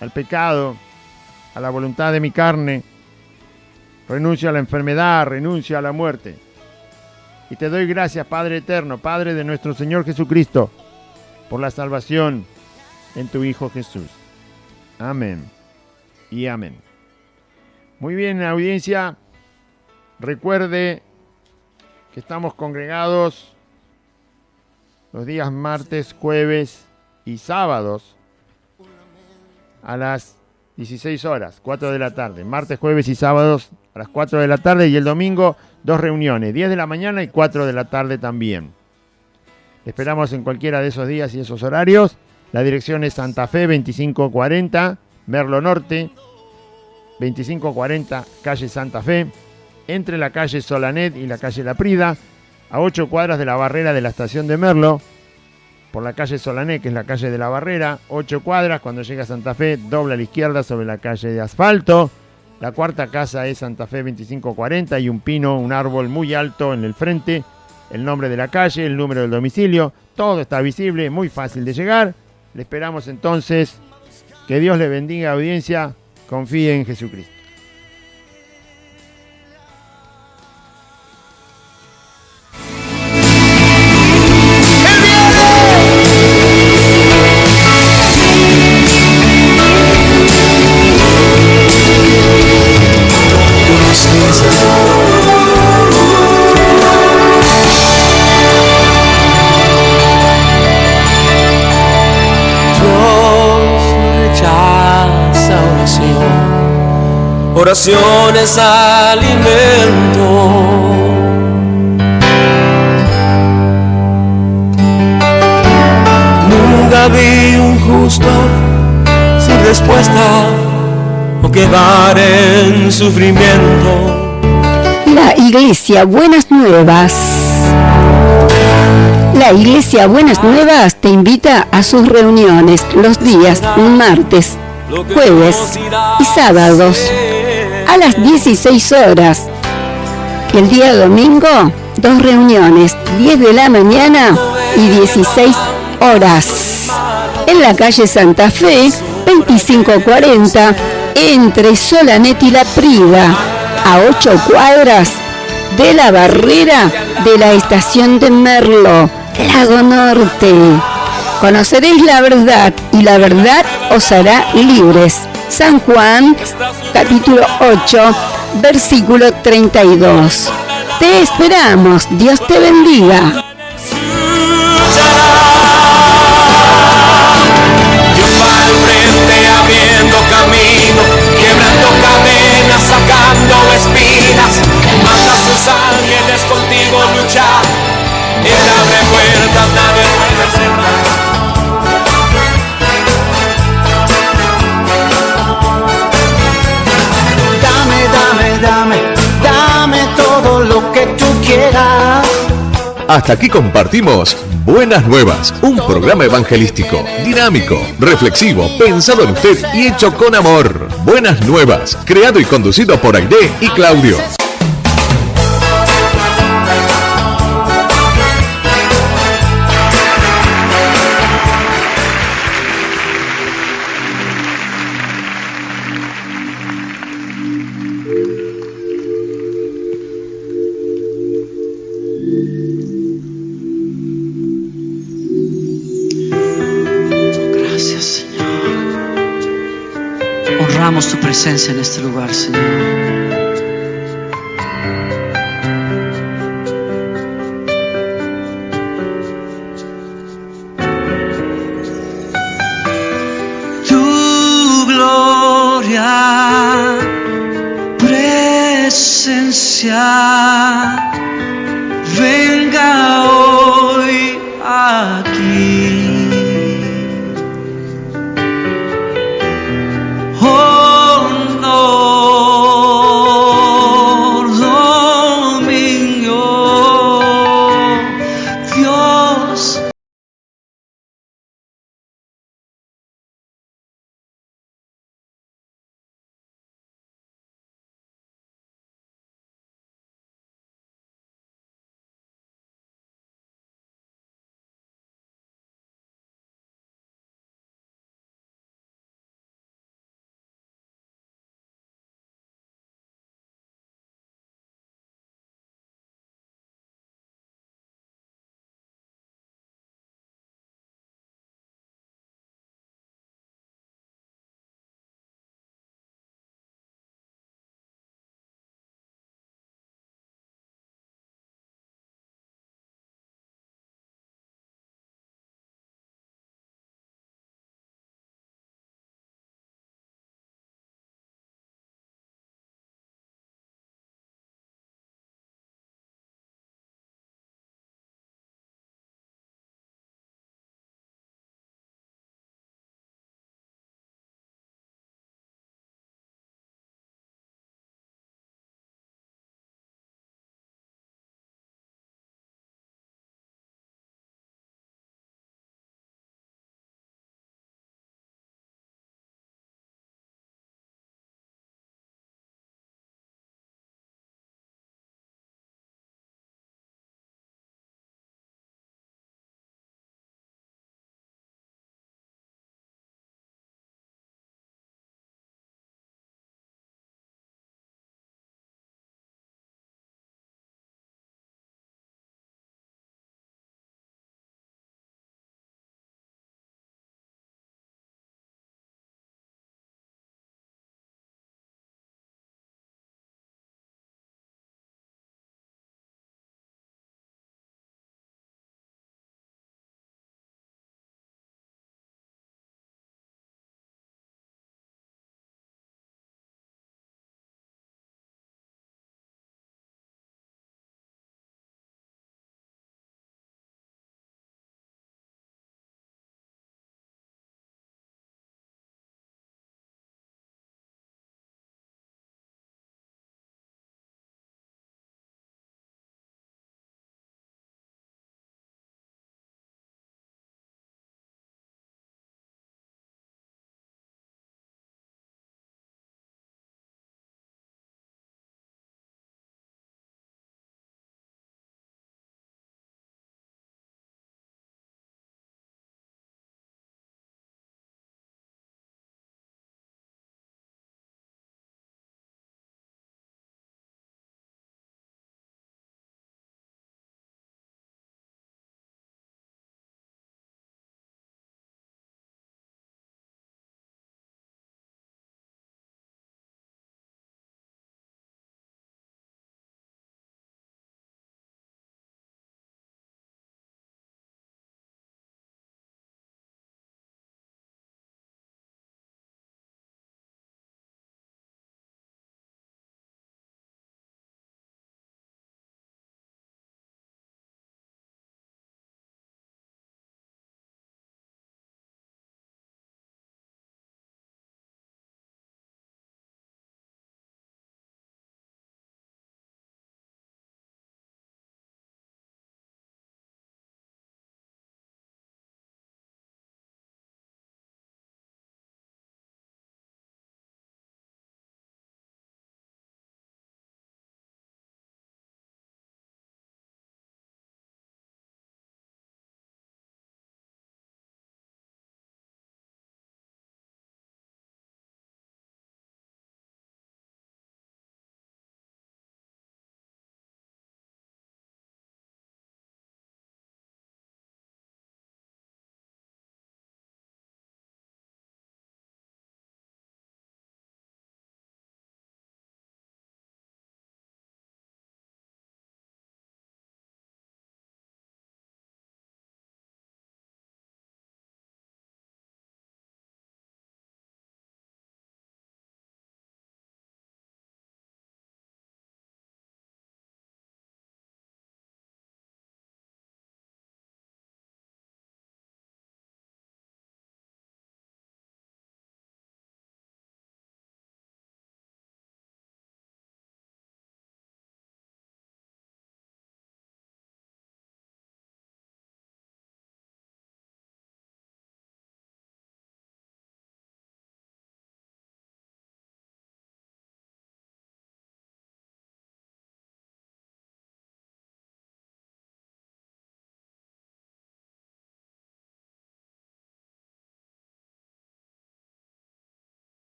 al pecado, a la voluntad de mi carne. Renuncio a la enfermedad, renuncio a la muerte. Y te doy gracias, Padre eterno, Padre de nuestro Señor Jesucristo, por la salvación en tu Hijo Jesús. Amén y amén. Muy bien, audiencia. Recuerde que estamos congregados los días martes, jueves y sábados a las 16 horas, 4 de la tarde. Martes, jueves y sábados a las 4 de la tarde, y el domingo 2 reuniones, 10 de la mañana y 4 de la tarde también. Le esperamos en cualquiera de esos días y esos horarios. La dirección es Santa Fe 2540, Merlo Norte, 2540, calle Santa Fe, entre la calle Solanet y la calle La Prida, a 8 cuadras de la barrera de la estación de Merlo, por la calle Solanet, que es la calle de la barrera, 8 cuadras, cuando llega a Santa Fe, dobla a la izquierda sobre la calle de asfalto. La cuarta casa es Santa Fe 2540 y un pino, un árbol muy alto en el frente, el nombre de la calle, el número del domicilio, todo está visible, muy fácil de llegar. Le esperamos entonces. Que Dios le bendiga, audiencia. Confíe en Jesucristo. Oración es alimento. Nunca vi un justo sin respuesta o quedar en sufrimiento. La Iglesia Buenas Nuevas. La Iglesia Buenas Nuevas te invita a sus reuniones los días martes, jueves y sábados a las 16 horas. Y el día domingo, 2 reuniones, 10 de la mañana y 16 horas. En la calle Santa Fe, 2540, entre Solanet y La Prida, a 8 cuadras de la barrera de la estación de Merlo, Lago Norte. Conoceréis la verdad y la verdad os hará libres. San Juan, capítulo 8, versículo 32. Te esperamos. Dios te bendiga. Dios va al frente abriendo camino, quebrando cadenas, sacando espinas. Manda a sus ángeles contigo luchar. Él abre puertas, nadie puede cerrar. Dame todo lo que tú quieras. Hasta aquí compartimos Buenas Nuevas, un programa evangelístico, dinámico, reflexivo, pensado en usted y hecho con amor. Buenas Nuevas, creado y conducido por Aide y Claudio. Honramos tu presencia en este lugar, Señor. Tu gloria, presencia